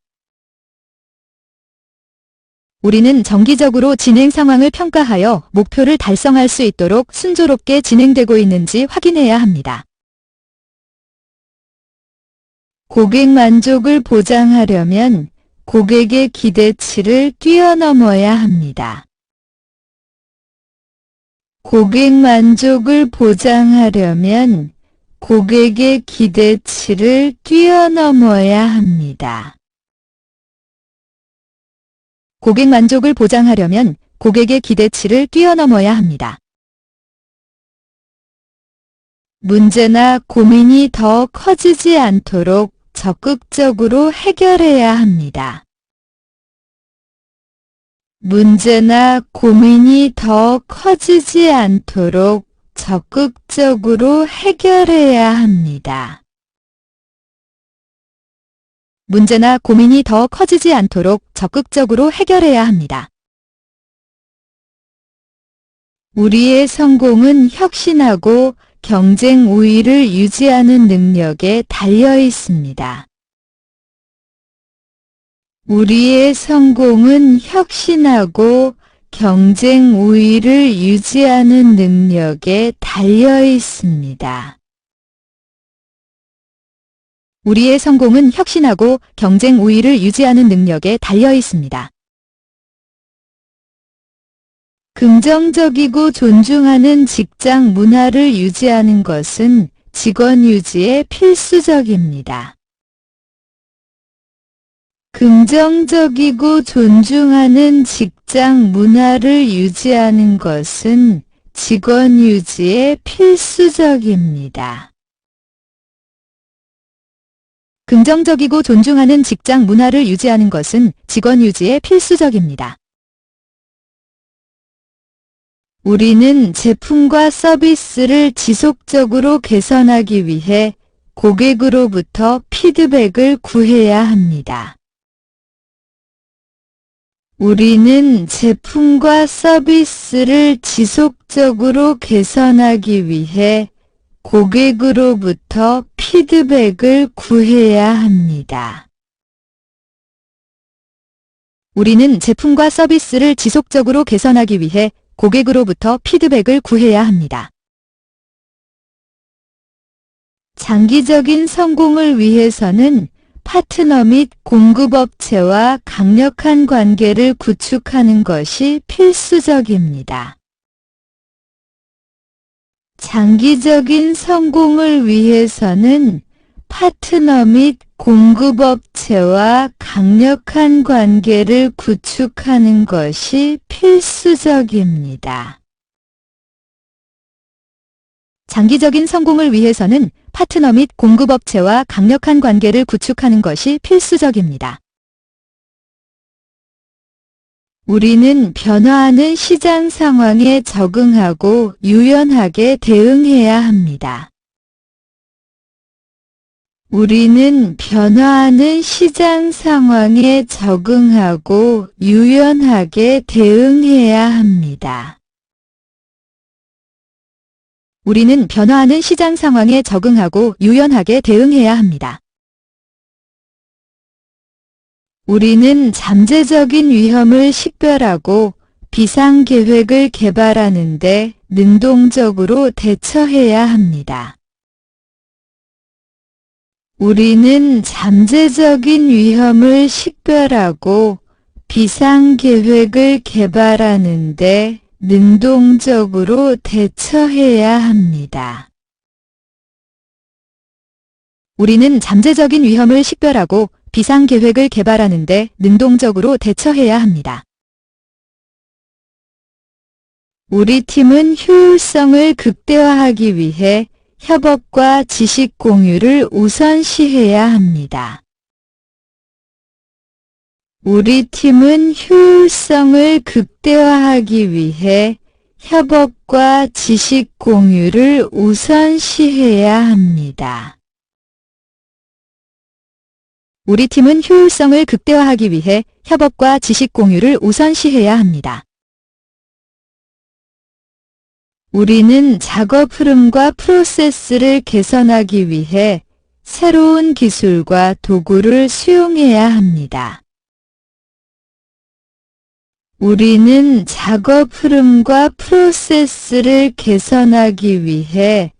우리는 정기적으로 진행 상황을 평가하여 목표를 달성할 수 있도록 순조롭게 진행되고 있는지 확인해야 합니다. 고객 만족을 보장하려면 고객의 기대치를 뛰어넘어야 합니다. 고객 만족을 보장하려면 고객의 기대치를 뛰어넘어야 합니다. 고객 만족을 보장하려면 고객의 기대치를 뛰어넘어야 합니다. 문제나 고민이 더 커지지 않도록 적극적으로 해결해야 합니다. 문제나 고민이 더 커지지 않도록 적극적으로 해결해야 합니다. 문제나 고민이 더 커지지 않도록 적극적으로 해결해야 합니다. 우리의 성공은 혁신하고 경쟁 우위를 유지하는 능력에 달려 있습니다. 우리의 성공은 혁신하고 경쟁 우위를 유지하는 능력에 달려 있습니다. 우리의 성공은 혁신하고 경쟁 우위를 유지하는 능력에 달려 있습니다. 긍정적이고 존중하는 직장 문화를 유지하는 것은 직원 유지에 필수적입니다. 긍정적이고 존중하는 직장 문화를 유지하는 것은 직원 유지에 필수적입니다. 긍정적이고 존중하는 직장 문화를 유지하는 것은 직원 유지에 필수적입니다. 우리는 제품과 서비스를 지속적으로 개선하기 위해 고객으로부터 피드백을 구해야 합니다. 우리는 제품과 서비스를 지속적으로 개선하기 위해 고객으로부터 피드백을 구해야 합니다. 우리는 제품과 서비스를 지속적으로 개선하기 위해 고객으로부터 피드백을 구해야 합니다. 장기적인 성공을 위해서는 파트너 및 공급업체와 강력한 관계를 구축하는 것이 필수적입니다. 장기적인 성공을 위해서는 파트너 및 공급업체와 강력한 관계를 구축하는 것이 필수적입니다. 장기적인 성공을 위해서는 파트너 및 공급업체와 강력한 관계를 구축하는 것이 필수적입니다. 우리는 변화하는 시장 상황에 적응하고 유연하게 대응해야 합니다. 우리는 변화하는 시장 상황에 적응하고 유연하게 대응해야 합니다. 우리는 변화하는 시장 상황에 적응하고 유연하게 대응해야 합니다. 우리는 잠재적인 위험을 식별하고 비상계획을 개발하는 데 능동적으로 대처해야 합니다. 우리는 잠재적인 위험을 식별하고 비상계획을 개발하는 데 능동적으로 대처해야 합니다. 우리는 잠재적인 위험을 식별하고 비상계획을 개발하는 데 능동적으로 대처해야 합니다. 우리 팀은 효율성을 극대화하기 위해 협업과 지식 공유를 우선시해야 합니다. 우리 팀은 효율성을 극대화하기 위해 협업과 지식 공유를 우선시해야 합니다. 우리 팀은 효율성을 극대화하기 위해 협업과 지식 공유를 우선시해야 합니다. 우리는 작업 흐름과 프로세스를 개선하기 위해 새로운 기술과 도구를 수용해야 합니다. 우리는 작업 흐름과 프로세스를 개선하기 위해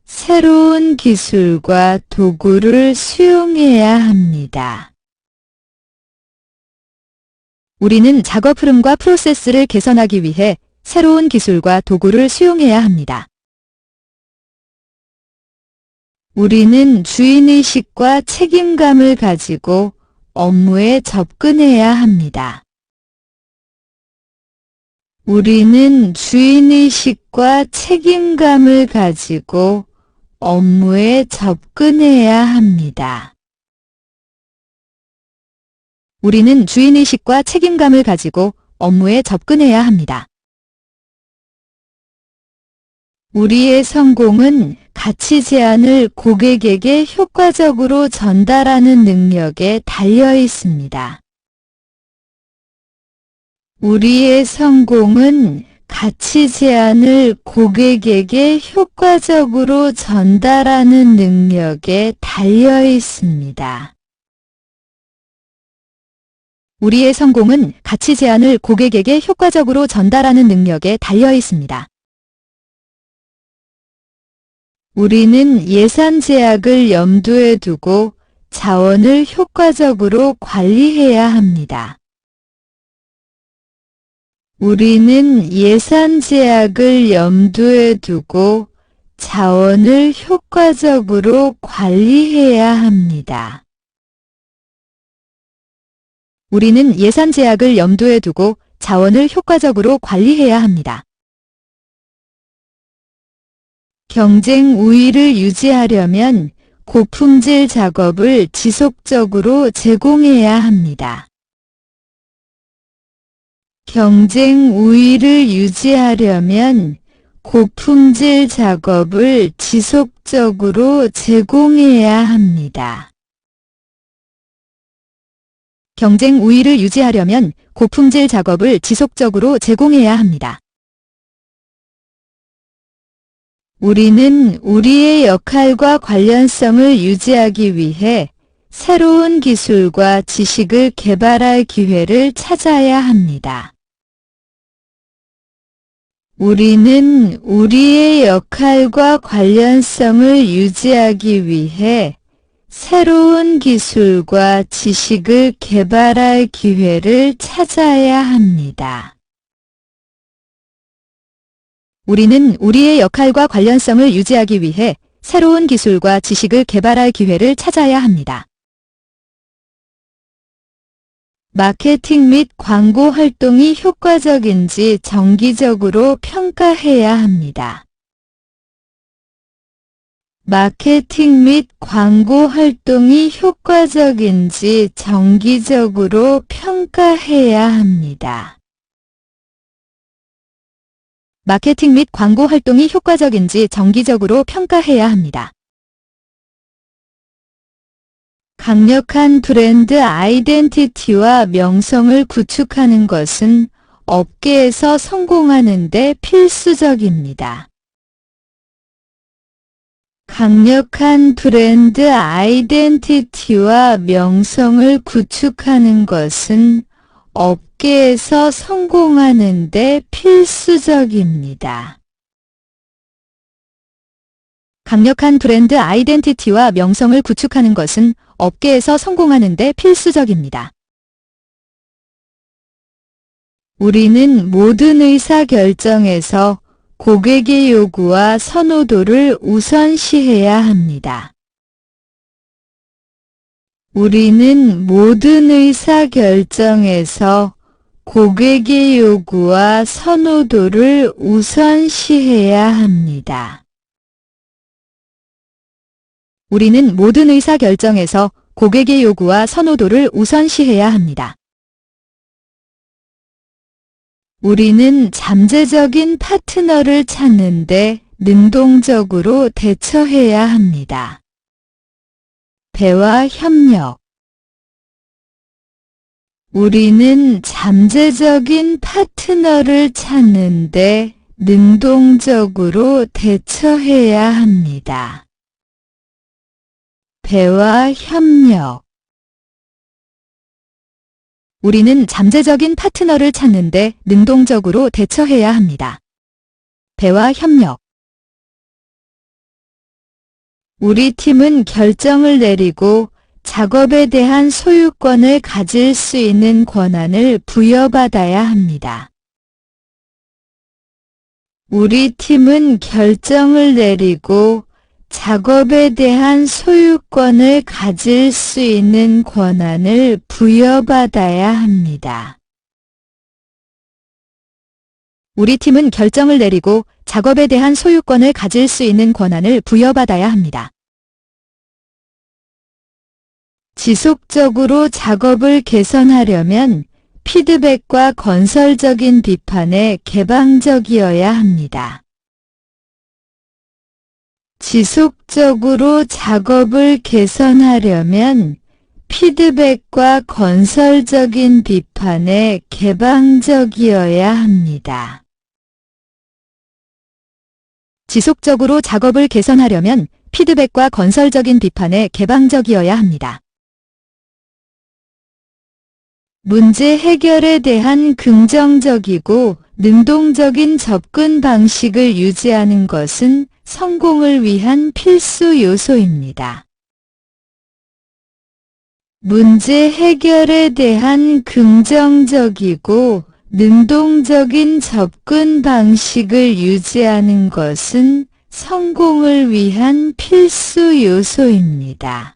새로운 기술과 도구를 수용해야 합니다. 우리는 작업 흐름과 프로세스를 개선하기 위해 새로운 기술과 도구를 수용해야 합니다. 우리는 주인의식과 책임감을 가지고 업무에 접근해야 합니다. 우리는 주인의식과 책임감을 가지고 업무에 접근해야 합니다. 우리는 주인의식과 책임감을 가지고 업무에 접근해야 합니다. 우리의 성공은 가치 제안을 고객에게 효과적으로 전달하는 능력에 달려 있습니다. 우리의 성공은 가치 제안을 고객에게 효과적으로 전달하는 능력에 달려 있습니다. 우리의 성공은 가치 제안을 고객에게 효과적으로 전달하는 능력에 달려 있습니다. 우리는 예산 제약을 염두에 두고 자원을 효과적으로 관리해야 합니다. 우리는 예산 제약을 염두에 두고 자원을 효과적으로 관리해야 합니다. 우리는 예산 제약을 염두에 두고 자원을 효과적으로 관리해야 합니다. 경쟁 우위를 유지하려면 고품질 작업을 지속적으로 제공해야 합니다. 경쟁 우위를 유지하려면 고품질 작업을 지속적으로 제공해야 합니다. 경쟁 우위를 유지하려면 고품질 작업을 지속적으로 제공해야 합니다. 우리는 우리의 역할과 관련성을 유지하기 위해 새로운 기술과 지식을 개발할 기회를 찾아야 합니다. 우리는 우리의 역할과 관련성을 유지하기 위해 새로운 기술과 지식을 개발할 기회를 찾아야 합니다. 우리는 우리의 역할과 관련성을 유지하기 위해 새로운 기술과 지식을 개발할 기회를 찾아야 합니다. 마케팅 및 광고 활동이 효과적인지 정기적으로 평가해야 합니다. 마케팅 및 광고 활동이 효과적인지 정기적으로 평가해야 합니다. 마케팅 및 광고 활동이 효과적인지 정기적으로 평가해야 합니다. 강력한 브랜드 아이덴티티와 명성을 구축하는 것은 업계에서 성공하는 데 필수적입니다. 강력한 브랜드 아이덴티티와 명성을 구축하는 것은 업계에서 성공하는 데 필수적입니다. 강력한 브랜드 아이덴티티와 명성을 구축하는 것은 업계에서 성공하는 데 필수적입니다. 우리는 모든 의사결정에서 고객의 요구와 선호도를 우선시해야 합니다. 우리는 모든 의사결정에서 고객의 요구와 선호도를 우선시해야 합니다. 우리는 모든 의사결정에서 고객의 요구와 선호도를 우선시해야 합니다. 우리는 잠재적인 파트너를 찾는데 능동적으로 대처해야 합니다. 대화 협력. 우리는 잠재적인 파트너를 찾는데 능동적으로 대처해야 합니다. 대화 협력. 우리는 잠재적인 파트너를 찾는데 능동적으로 대처해야 합니다. 대화 협력. 우리 팀은 결정을 내리고 작업에 대한 소유권을 가질 수 있는 권한을 부여받아야 합니다. 우리 팀은 결정을 내리고 작업에 대한 소유권을 가질 수 있는 권한을 부여받아야 합니다. 우리 팀은 결정을 내리고 작업에 대한 소유권을 가질 수 있는 권한을 부여받아야 합니다. 지속적으로 작업을 개선하려면 피드백과 건설적인 비판에 개방적이어야 합니다. 지속적으로 작업을 개선하려면 피드백과 건설적인 비판에 개방적이어야 합니다. 지속적으로 작업을 개선하려면 피드백과 건설적인 비판에 개방적이어야 합니다. 문제 해결에 대한 긍정적이고 능동적인 접근 방식을 유지하는 것은 성공을 위한 필수 요소입니다. 문제 해결에 대한 긍정적이고 능동적인 접근 방식을 유지하는 것은 성공을 위한 필수 요소입니다.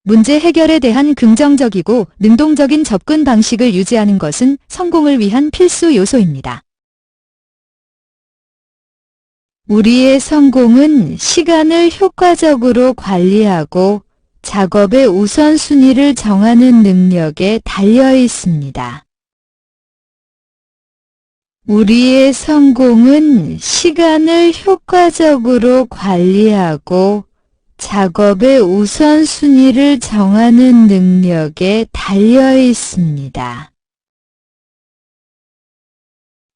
문제 해결에 대한 긍정적이고 능동적인 접근 방식을 유지하는 것은 성공을 위한 필수 요소입니다. 우리의 성공은 시간을 효과적으로 관리하고 작업의 우선순위를 정하는 능력에 달려 있습니다. 우리의 성공은 시간을 효과적으로 관리하고 작업의 우선순위를 정하는 능력에 달려 있습니다.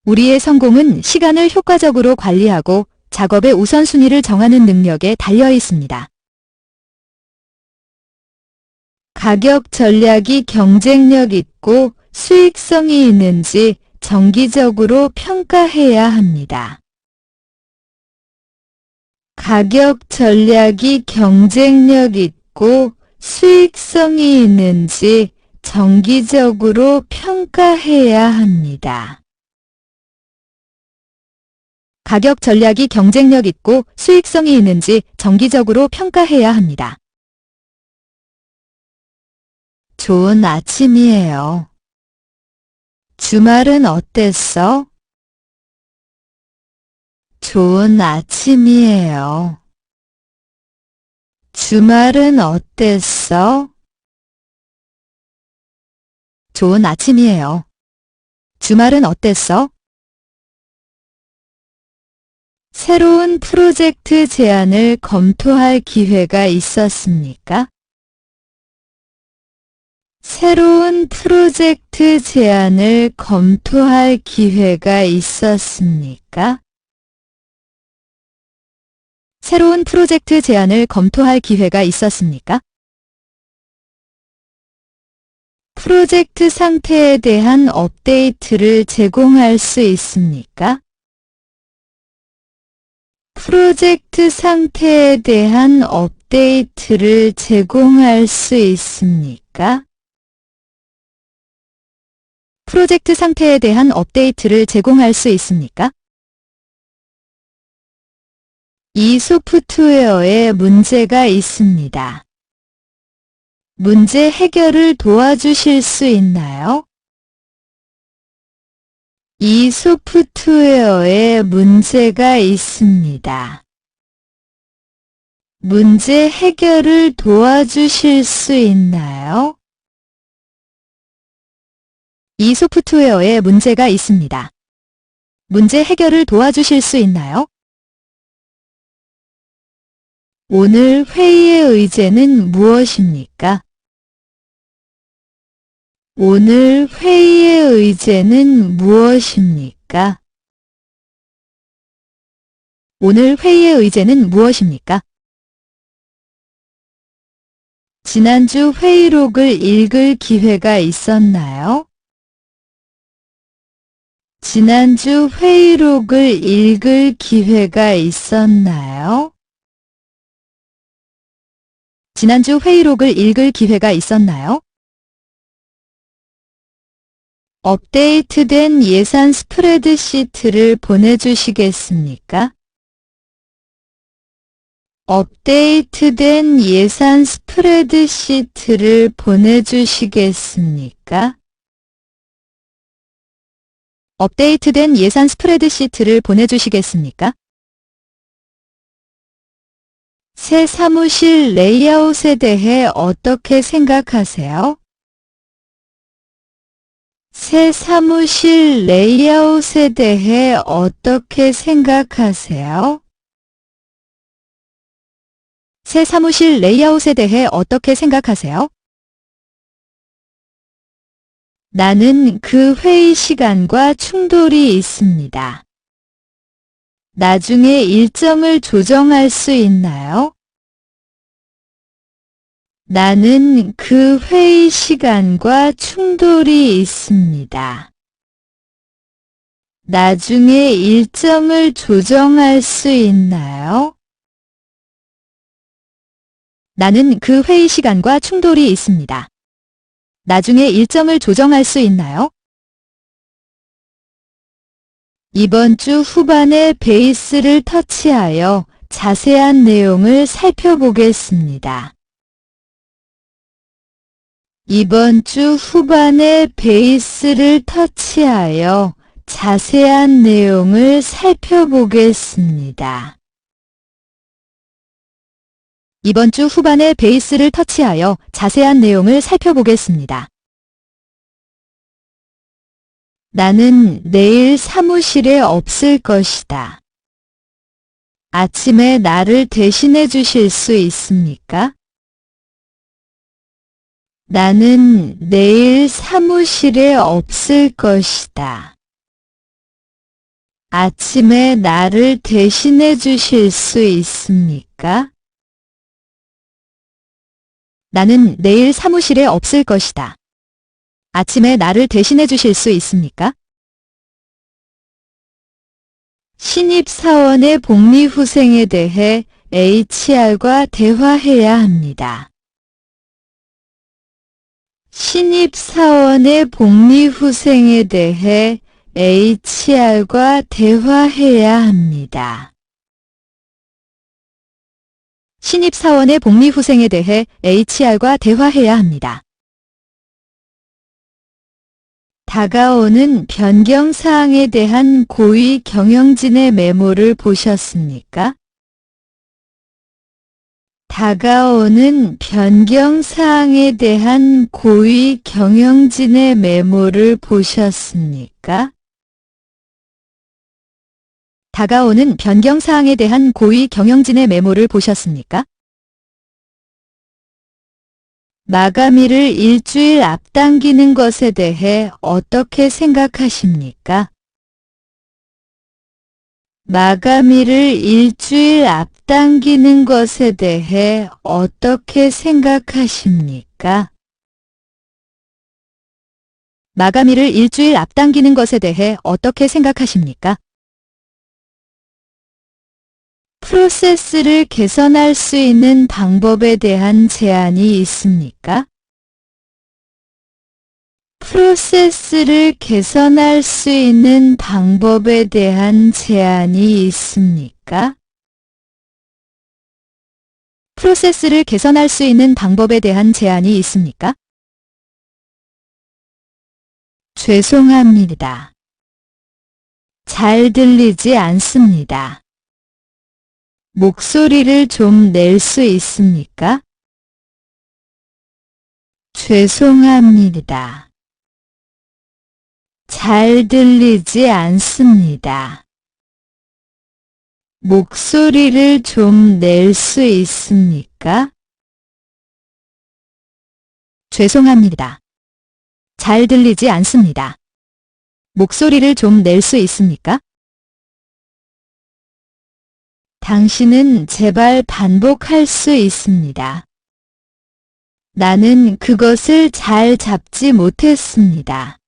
우리의 성공은 시간을 효과적으로 관리하고 작업의 우선순위를 정하는 능력에 달려 있습니다. 가격 전략이 경쟁력 있고 수익성이 있는지 정기적으로 평가해야 합니다. 가격 전략이 경쟁력 있고 수익성이 있는지 정기적으로 평가해야 합니다. 가격 전략이 경쟁력 있고 수익성이 있는지 정기적으로 평가해야 합니다. 좋은 아침이에요. 주말은 어땠어? 좋은 아침이에요. 주말은 어땠어? 좋은 아침이에요. 주말은 어땠어? 새로운 프로젝트 제안을 검토할 기회가 있었습니까? 새로운 프로젝트 제안을 검토할 기회가 있었습니까? 새로운 프로젝트 제안을 검토할 기회가 있었습니까? 프로젝트 상태에 대한 업데이트를 제공할 수 있습니까? 프로젝트 상태에 대한 업데이트를 제공할 수 있습니까? 프로젝트 상태에 대한 업데이트를 제공할 수 있습니까? 이 소프트웨어에 문제가 있습니다. 문제 해결을 도와주실 수 있나요? 이 소프트웨어에 문제가 있습니다. 문제 해결을 도와주실 수 있나요? 이 소프트웨어에 문제가 있습니다. 문제 해결을 도와주실 수 있나요? 오늘 회의의 의제는 무엇입니까? 오늘 회의의 의제는 무엇입니까? 오늘 회의의 의제는 무엇입니까? 지난주 회의록을 읽을 기회가 있었나요? 지난주 회의록을 읽을 기회가 있었나요? 지난주 회의록을 읽을 기회가 있었나요? 업데이트된 예산 스프레드시트를 보내주시겠습니까? 업데이트된 예산 스프레드시트를 보내주시겠습니까? 업데이트된 예산 스프레드시트를 보내주시겠습니까? 새 사무실 레이아웃에 대해 어떻게 생각하세요? 새 사무실 레이아웃에 대해 어떻게 생각하세요? 새 사무실 레이아웃에 대해 어떻게 생각하세요? 나는 그 회의 시간과 충돌이 있습니다. 나중에 일정을 조정할 수 있나요? 나는 그 회의 시간과 충돌이 있습니다. 나중에 일정을 조정할 수 있나요? 나는 그 회의 시간과 충돌이 있습니다. 나중에 일정을 조정할 수 있나요? 이번 주 후반에 베이스를 터치하여 자세한 내용을 살펴보겠습니다. 이번 주 후반에 베이스를 터치하여 자세한 내용을 살펴보겠습니다. 이번 주 후반에 베이스를 터치하여 자세한 내용을 살펴보겠습니다. 나는 내일 사무실에 없을 것이다. 아침에 나를 대신해 주실 수 있습니까? 나는 내일 사무실에 없을 것이다. 아침에 나를 대신해 주실 수 있습니까? 나는 내일 사무실에 없을 것이다. 아침에 나를 대신해 주실 수 있습니까? 신입사원의 복리후생에 대해 HR과 대화해야 합니다. 신입사원의 복리후생에 대해 HR과 대화해야 합니다. 신입사원의 복리후생에 대해 HR과 대화해야 합니다. 다가오는 변경사항에 대한 고위 경영진의 메모를 보셨습니까? 다가오는 변경사항에 대한 고위 경영진의 메모를 보셨습니까? 다가오는 변경사항에 대한 고위 경영진의 메모를 보셨습니까? 마감일을 일주일 앞당기는 것에 대해 어떻게 생각하십니까? 마감일을 일주일 앞당기는 것에 대해 어떻게 생각하십니까? 마감일을 일주일 앞당기는 것에 대해 어떻게 생각하십니까? 프로세스를 개선할 수 있는 방법에 대한 제안이 있습니까? 프로세스를 개선할 수 있는 방법에 대한 제안이 있습니까? 프로세스를 개선할 수 있는 방법에 대한 제안이 있습니까? 죄송합니다. 잘 들리지 않습니다. 목소리를 좀 낼 수 있습니까? 죄송합니다. 잘 들리지 않습니다. 목소리를 좀 낼 수 있습니까? 죄송합니다. 잘 들리지 않습니다. 목소리를 좀 낼 수 있습니까? 당신은 제발 반복할 수 있습니다. 나는 그것을 잘 잡지 못했습니다.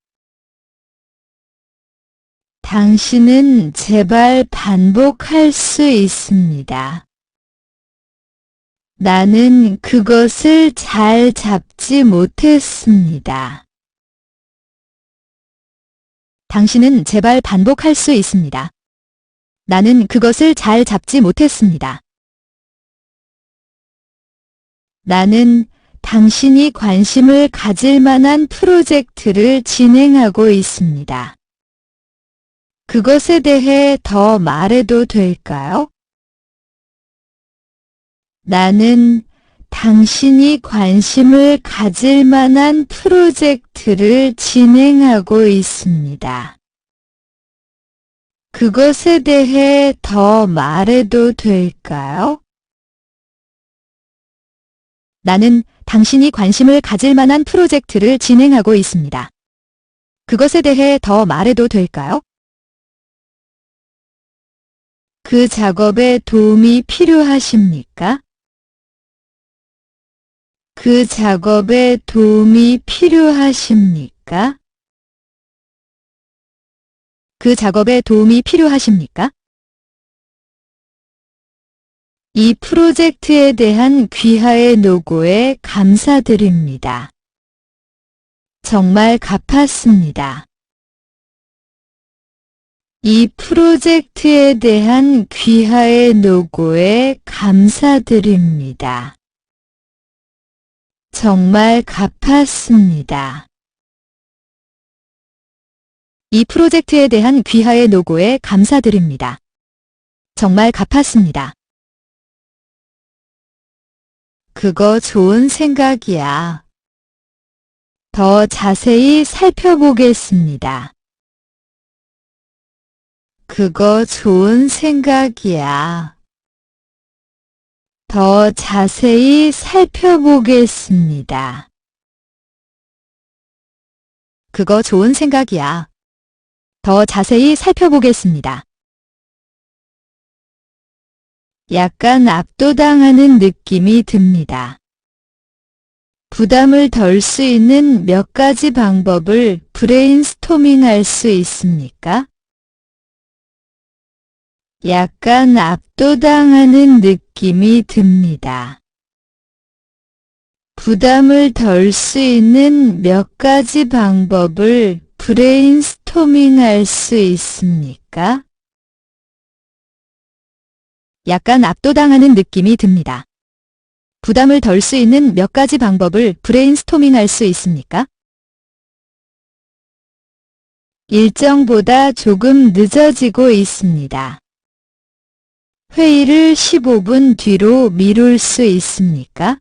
당신은 제발 반복할 수 있습니다. 나는 그것을 잘 잡지 못했습니다. 당신은 제발 반복할 수 있습니다. 나는 그것을 잘 잡지 못했습니다. 나는 당신이 관심을 가질 만한 프로젝트를 진행하고 있습니다. 그것에 대해 더 말해도 될까요? 나는 당신이 관심을 가질 만한 프로젝트를 진행하고 있습니다. 그것에 대해 더 말해도 될까요? 나는 당신이 관심을 가질 만한 프로젝트를 진행하고 있습니다. 그것에 대해 더 말해도 될까요? 그 작업에 도움이 필요하십니까? 그 작업에 도움이 필요하십니까? 그 작업에 도움이 필요하십니까? 이 프로젝트에 대한 귀하의 노고에 감사드립니다. 정말 갚았습니다. 이 프로젝트에 대한 귀하의 노고에 감사드립니다. 정말 갚았습니다. 이 프로젝트에 대한 귀하의 노고에 감사드립니다. 정말 갚았습니다. 그거 좋은 생각이야. 더 자세히 살펴보겠습니다. 그거 좋은 생각이야. 더 자세히 살펴보겠습니다. 그거 좋은 생각이야. 더 자세히 살펴보겠습니다. 약간 압도당하는 느낌이 듭니다. 부담을 덜 수 있는 몇 가지 방법을 브레인스토밍할 수 있습니까? 약간 압도당하는 느낌이 듭니다. 부담을 덜 수 있는 몇 가지 방법을 브레인스토밍할 수 있습니까? 약간 압도당하는 느낌이 듭니다. 부담을 덜 수 있는 몇 가지 방법을 브레인스토밍할 수 있습니까? 일정보다 조금 늦어지고 있습니다. 회의를 15분 뒤로 미룰 수 있습니까?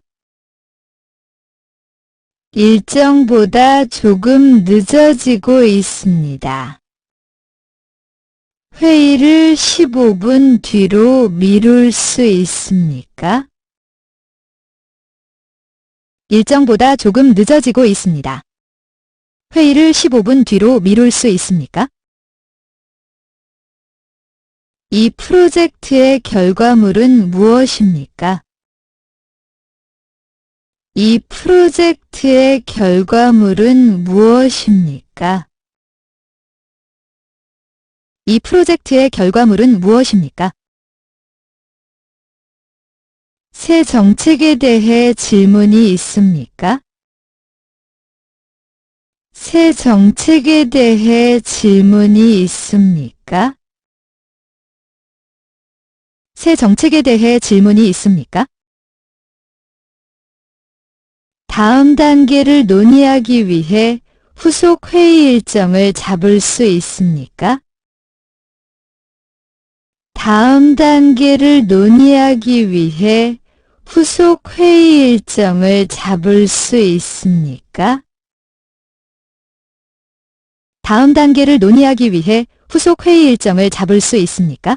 일정보다 조금 늦어지고 있습니다. 회의를 15분 뒤로 미룰 수 있습니까? 일정보다 조금 늦어지고 있습니다. 회의를 15분 뒤로 미룰 수 있습니까? 이 프로젝트의 결과물은 무엇입니까? 이 프로젝트의 결과물은 무엇입니까? 이 프로젝트의 결과물은 무엇입니까? 새 정책에 대해 질문이 있습니까? 새 정책에 대해 질문이 있습니까? 새 정책에 대해 질문이 있습니까? 다음 단계를 논의하기 위해 후속 회의 일정을 잡을 수 있습니까? 다음 단계를 논의하기 위해 후속 회의 일정을 잡을 수 있습니까? 다음 단계를 논의하기 위해 후속 회의 일정을 잡을 수 있습니까?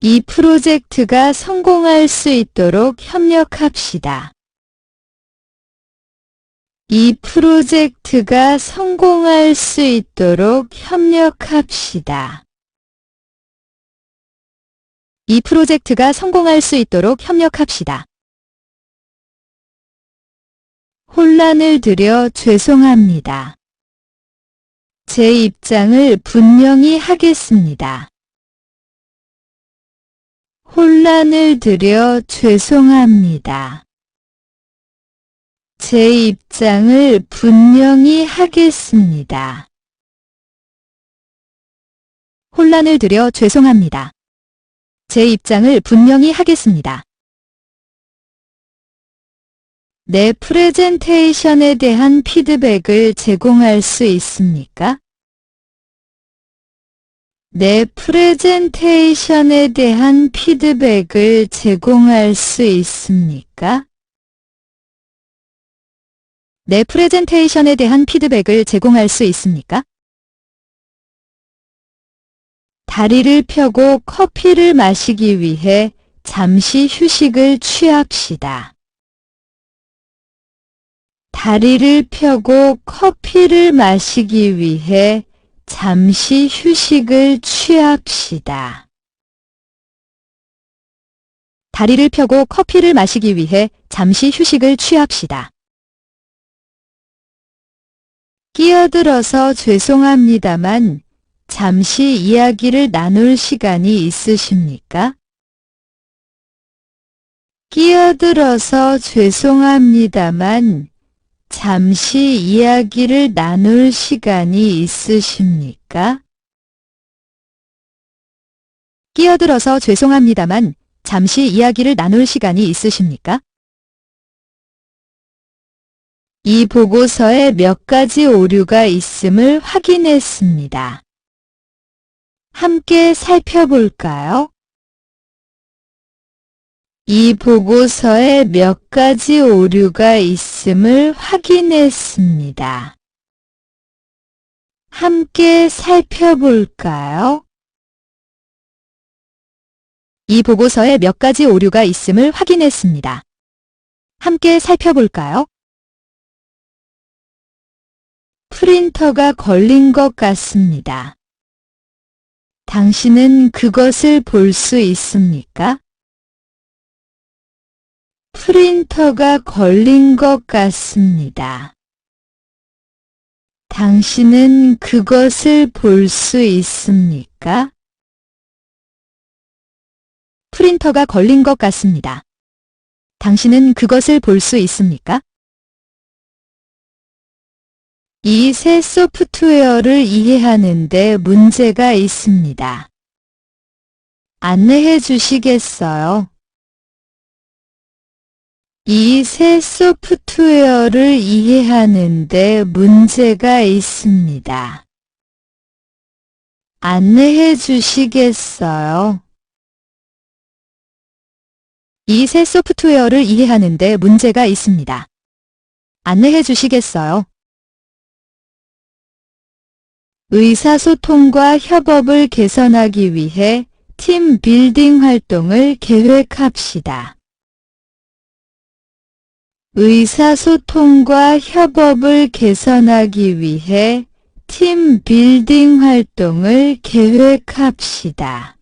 이 프로젝트가 성공할 수 있도록 협력합시다. 이 프로젝트가 성공할 수 있도록 협력합시다. 이 프로젝트가 성공할 수 있도록 협력합시다. 혼란을 드려 죄송합니다. 제 입장을 분명히 하겠습니다. 혼란을 드려 죄송합니다. 제 입장을 분명히 하겠습니다. 혼란을 드려 죄송합니다. 제 입장을 분명히 하겠습니다. 내 프레젠테이션에 대한 피드백을 제공할 수 있습니까? 내 프레젠테이션에 대한 피드백을 제공할 수 있습니까? 내 프레젠테이션에 대한 피드백을 제공할 수 있습니까? 다리를 펴고 커피를 마시기 위해 잠시 휴식을 취합시다. 다리를 펴고 커피를 마시기 위해 잠시 휴식을 취합시다. 다리를 펴고 커피를 마시기 위해 잠시 휴식을 취합시다. 끼어들어서 죄송합니다만 잠시 이야기를 나눌 시간이 있으십니까? 끼어들어서 죄송합니다만 잠시 이야기를 나눌 시간이 있으십니까? 끼어들어서 죄송합니다만 잠시 이야기를 나눌 시간이 있으십니까? 이 보고서에 몇 가지 오류가 있음을 확인했습니다. 함께 살펴볼까요? 이 보고서에 몇 가지 오류가 있음을 확인했습니다. 함께 살펴볼까요? 이 보고서에 몇 가지 오류가 있음을 확인했습니다. 함께 살펴볼까요? 프린터가 걸린 것 같습니다. 당신은 그것을 볼 수 있습니까? 프린터가 걸린 것 같습니다. 당신은 그것을 볼 수 있습니까? 프린터가 걸린 것 같습니다. 당신은 그것을 볼 수 있습니까? 이 새 소프트웨어를 이해하는 데 문제가 있습니다. 안내해 주시겠어요? 이 새 소프트웨어를 이해하는 데 문제가 있습니다. 안내해 주시겠어요? 이 새 소프트웨어를 이해하는 데 문제가 있습니다. 안내해 주시겠어요? 의사소통과 협업을 개선하기 위해 팀 빌딩 활동을 계획합시다. 의사소통과 협업을 개선하기 위해 팀 빌딩 활동을 계획합시다.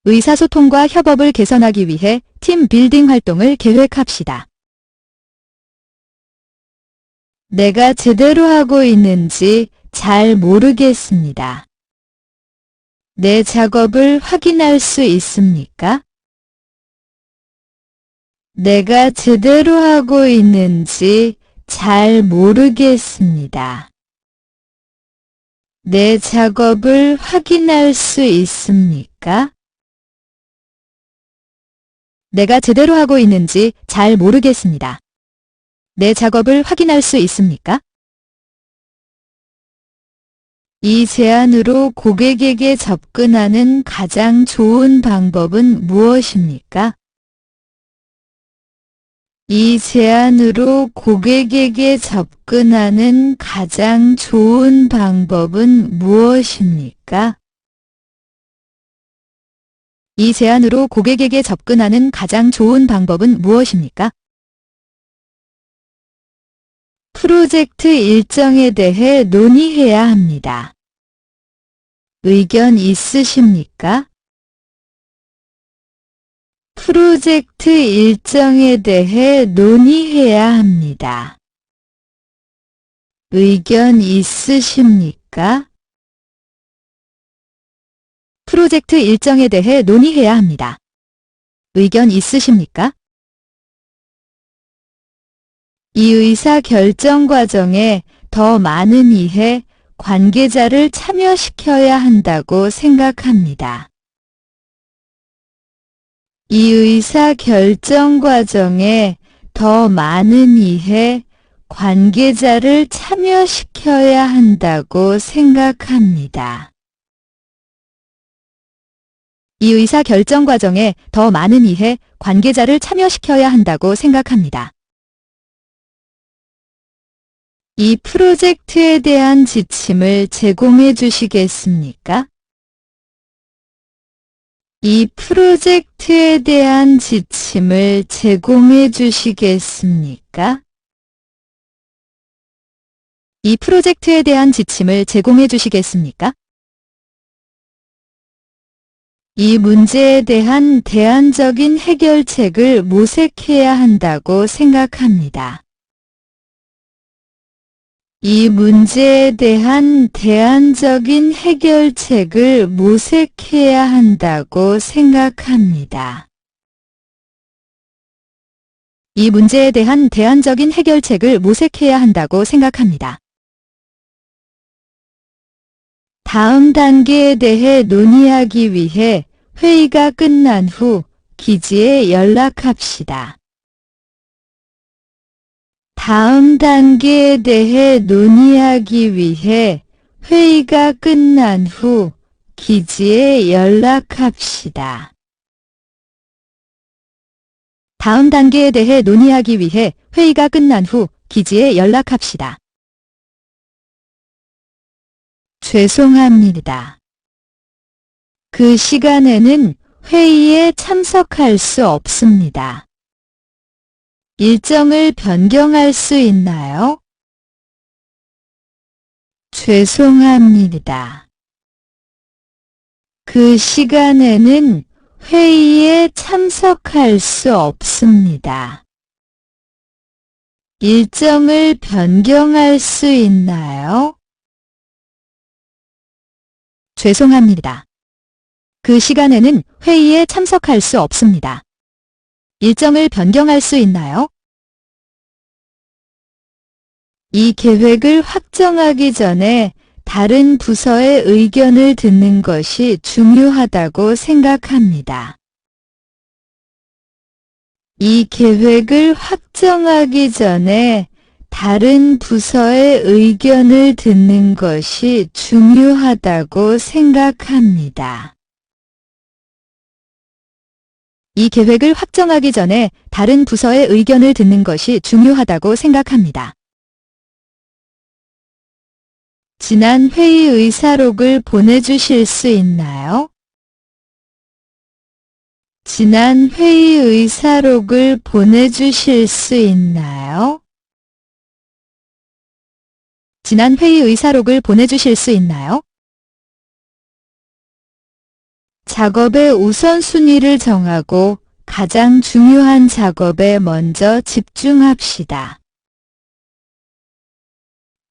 의사소통과 협업을 개선하기 위해 팀 빌딩 활동을 계획합시다. 내가 제대로 하고 있는지 잘 모르겠습니다. 내 작업을 확인할 수 있습니까? 내가 제대로 하고 있는지 잘 모르겠습니다. 내 작업을 확인할 수 있습니까? 내가 제대로 하고 있는지 잘 모르겠습니다. 내 작업을 확인할 수 있습니까? 이 제안으로 고객에게 접근하는 가장 좋은 방법은 무엇입니까? 이 제안으로 고객에게 접근하는 가장 좋은 방법은 무엇입니까? 이 제안으로 고객에게 접근하는 가장 좋은 방법은 무엇입니까? 프로젝트 일정에 대해 논의해야 합니다. 의견 있으십니까? 프로젝트 일정에 대해 논의해야 합니다. 의견 있으십니까? 프로젝트 일정에 대해 논의해야 합니다. 의견 있으십니까? 이 의사 결정 과정에 더 많은 이해 관계자를 참여시켜야 한다고 생각합니다. 이 의사 결정 과정에 더 많은 이해 관계자를 참여시켜야 한다고 생각합니다. 이 의사 결정 과정에 더 많은 이해 관계자를 참여시켜야 한다고 생각합니다. 이 프로젝트에 대한 지침을 제공해 주시겠습니까? 이 프로젝트에 대한 지침을 제공해 주시겠습니까? 이 프로젝트에 대한 지침을 제공해 주시겠습니까? 이 문제에 대한 대안적인 해결책을 모색해야 한다고 생각합니다. 이 문제에 대한 대안적인 해결책을 모색해야 한다고 생각합니다. 이 문제에 대한 대안적인 해결책을 모색해야 한다고 생각합니다. 다음 단계에 대해 논의하기 위해 회의가 끝난 후 기지에 연락합시다. 다음 단계에 대해 논의하기 위해 회의가 끝난 후 기지에 연락합시다. 다음 단계에 대해 논의하기 위해 회의가 끝난 후 기지에 연락합시다. 죄송합니다. 그 시간에는 회의에 참석할 수 없습니다. 일정을 변경할 수 있나요? 죄송합니다. 그 시간에는 회의에 참석할 수 없습니다. 일정을 변경할 수 있나요? 죄송합니다. 그 시간에는 회의에 참석할 수 없습니다. 일정을 변경할 수 있나요? 이 계획을 확정하기 전에 다른 부서의 의견을 듣는 것이 중요하다고 생각합니다. 이 계획을 확정하기 전에 다른 부서의 의견을 듣는 것이 중요하다고 생각합니다. 이 계획을 확정하기 전에 다른 부서의 의견을 듣는 것이 중요하다고 생각합니다. 지난 회의 의사록을 보내주실 수 있나요? 지난 회의 의사록을 보내주실 수 있나요? 지난 회의 의사록을 보내주실 수 있나요? 작업의 우선순위를 정하고 가장 중요한 작업에 먼저 집중합시다.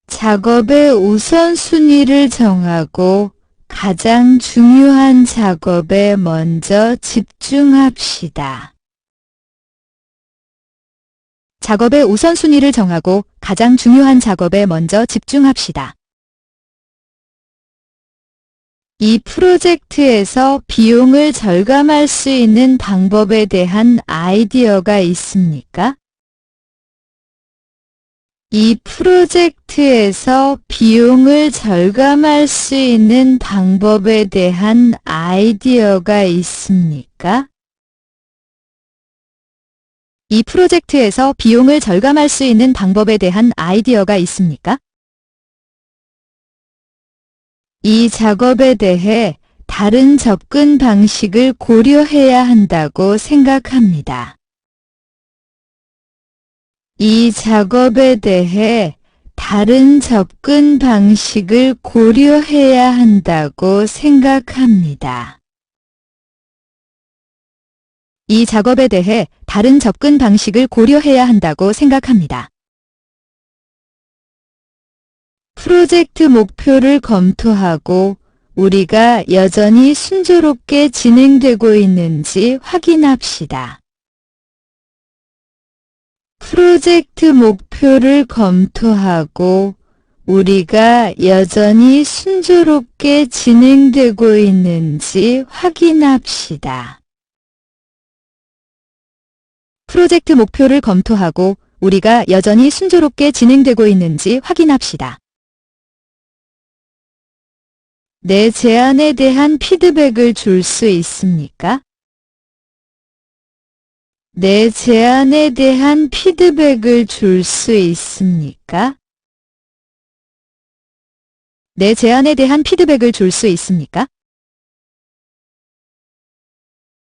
작업의 우선순위를 정하고 가장 중요한 작업에 먼저 집중합시다. 작업의 우선순위를 정하고 가장 중요한 작업에 먼저 집중합시다. 이 프로젝트에서 비용을 절감할 수 있는 방법에 대한 아이디어가 있습니까? 이 프로젝트에서 비용을 절감할 수 있는 방법에 대한 아이디어가 있습니까? 이 프로젝트에서 비용을 절감할 수 있는 방법에 대한 아이디어가 있습니까? 이 작업에 대해 다른 접근 방식을 고려해야 한다고 생각합니다. 이 작업에 대해 다른 접근 방식을 고려해야 한다고 생각합니다. 이 작업에 대해 다른 접근 방식을 고려해야 한다고 생각합니다. 프로젝트 목표를 검토하고 우리가 여전히 순조롭게 진행되고 있는지 확인합시다. 프로젝트 목표를 검토하고 우리가 여전히 순조롭게 진행되고 있는지 확인합시다. 프로젝트 목표를 검토하고 우리가 여전히 순조롭게 진행되고 있는지 확인합시다. 내 제안에 대한 피드백을 줄 수 있습니까? 내 제안에 대한 피드백을 줄 수 있습니까? 내 제안에 대한 피드백을 줄 수 있습니까?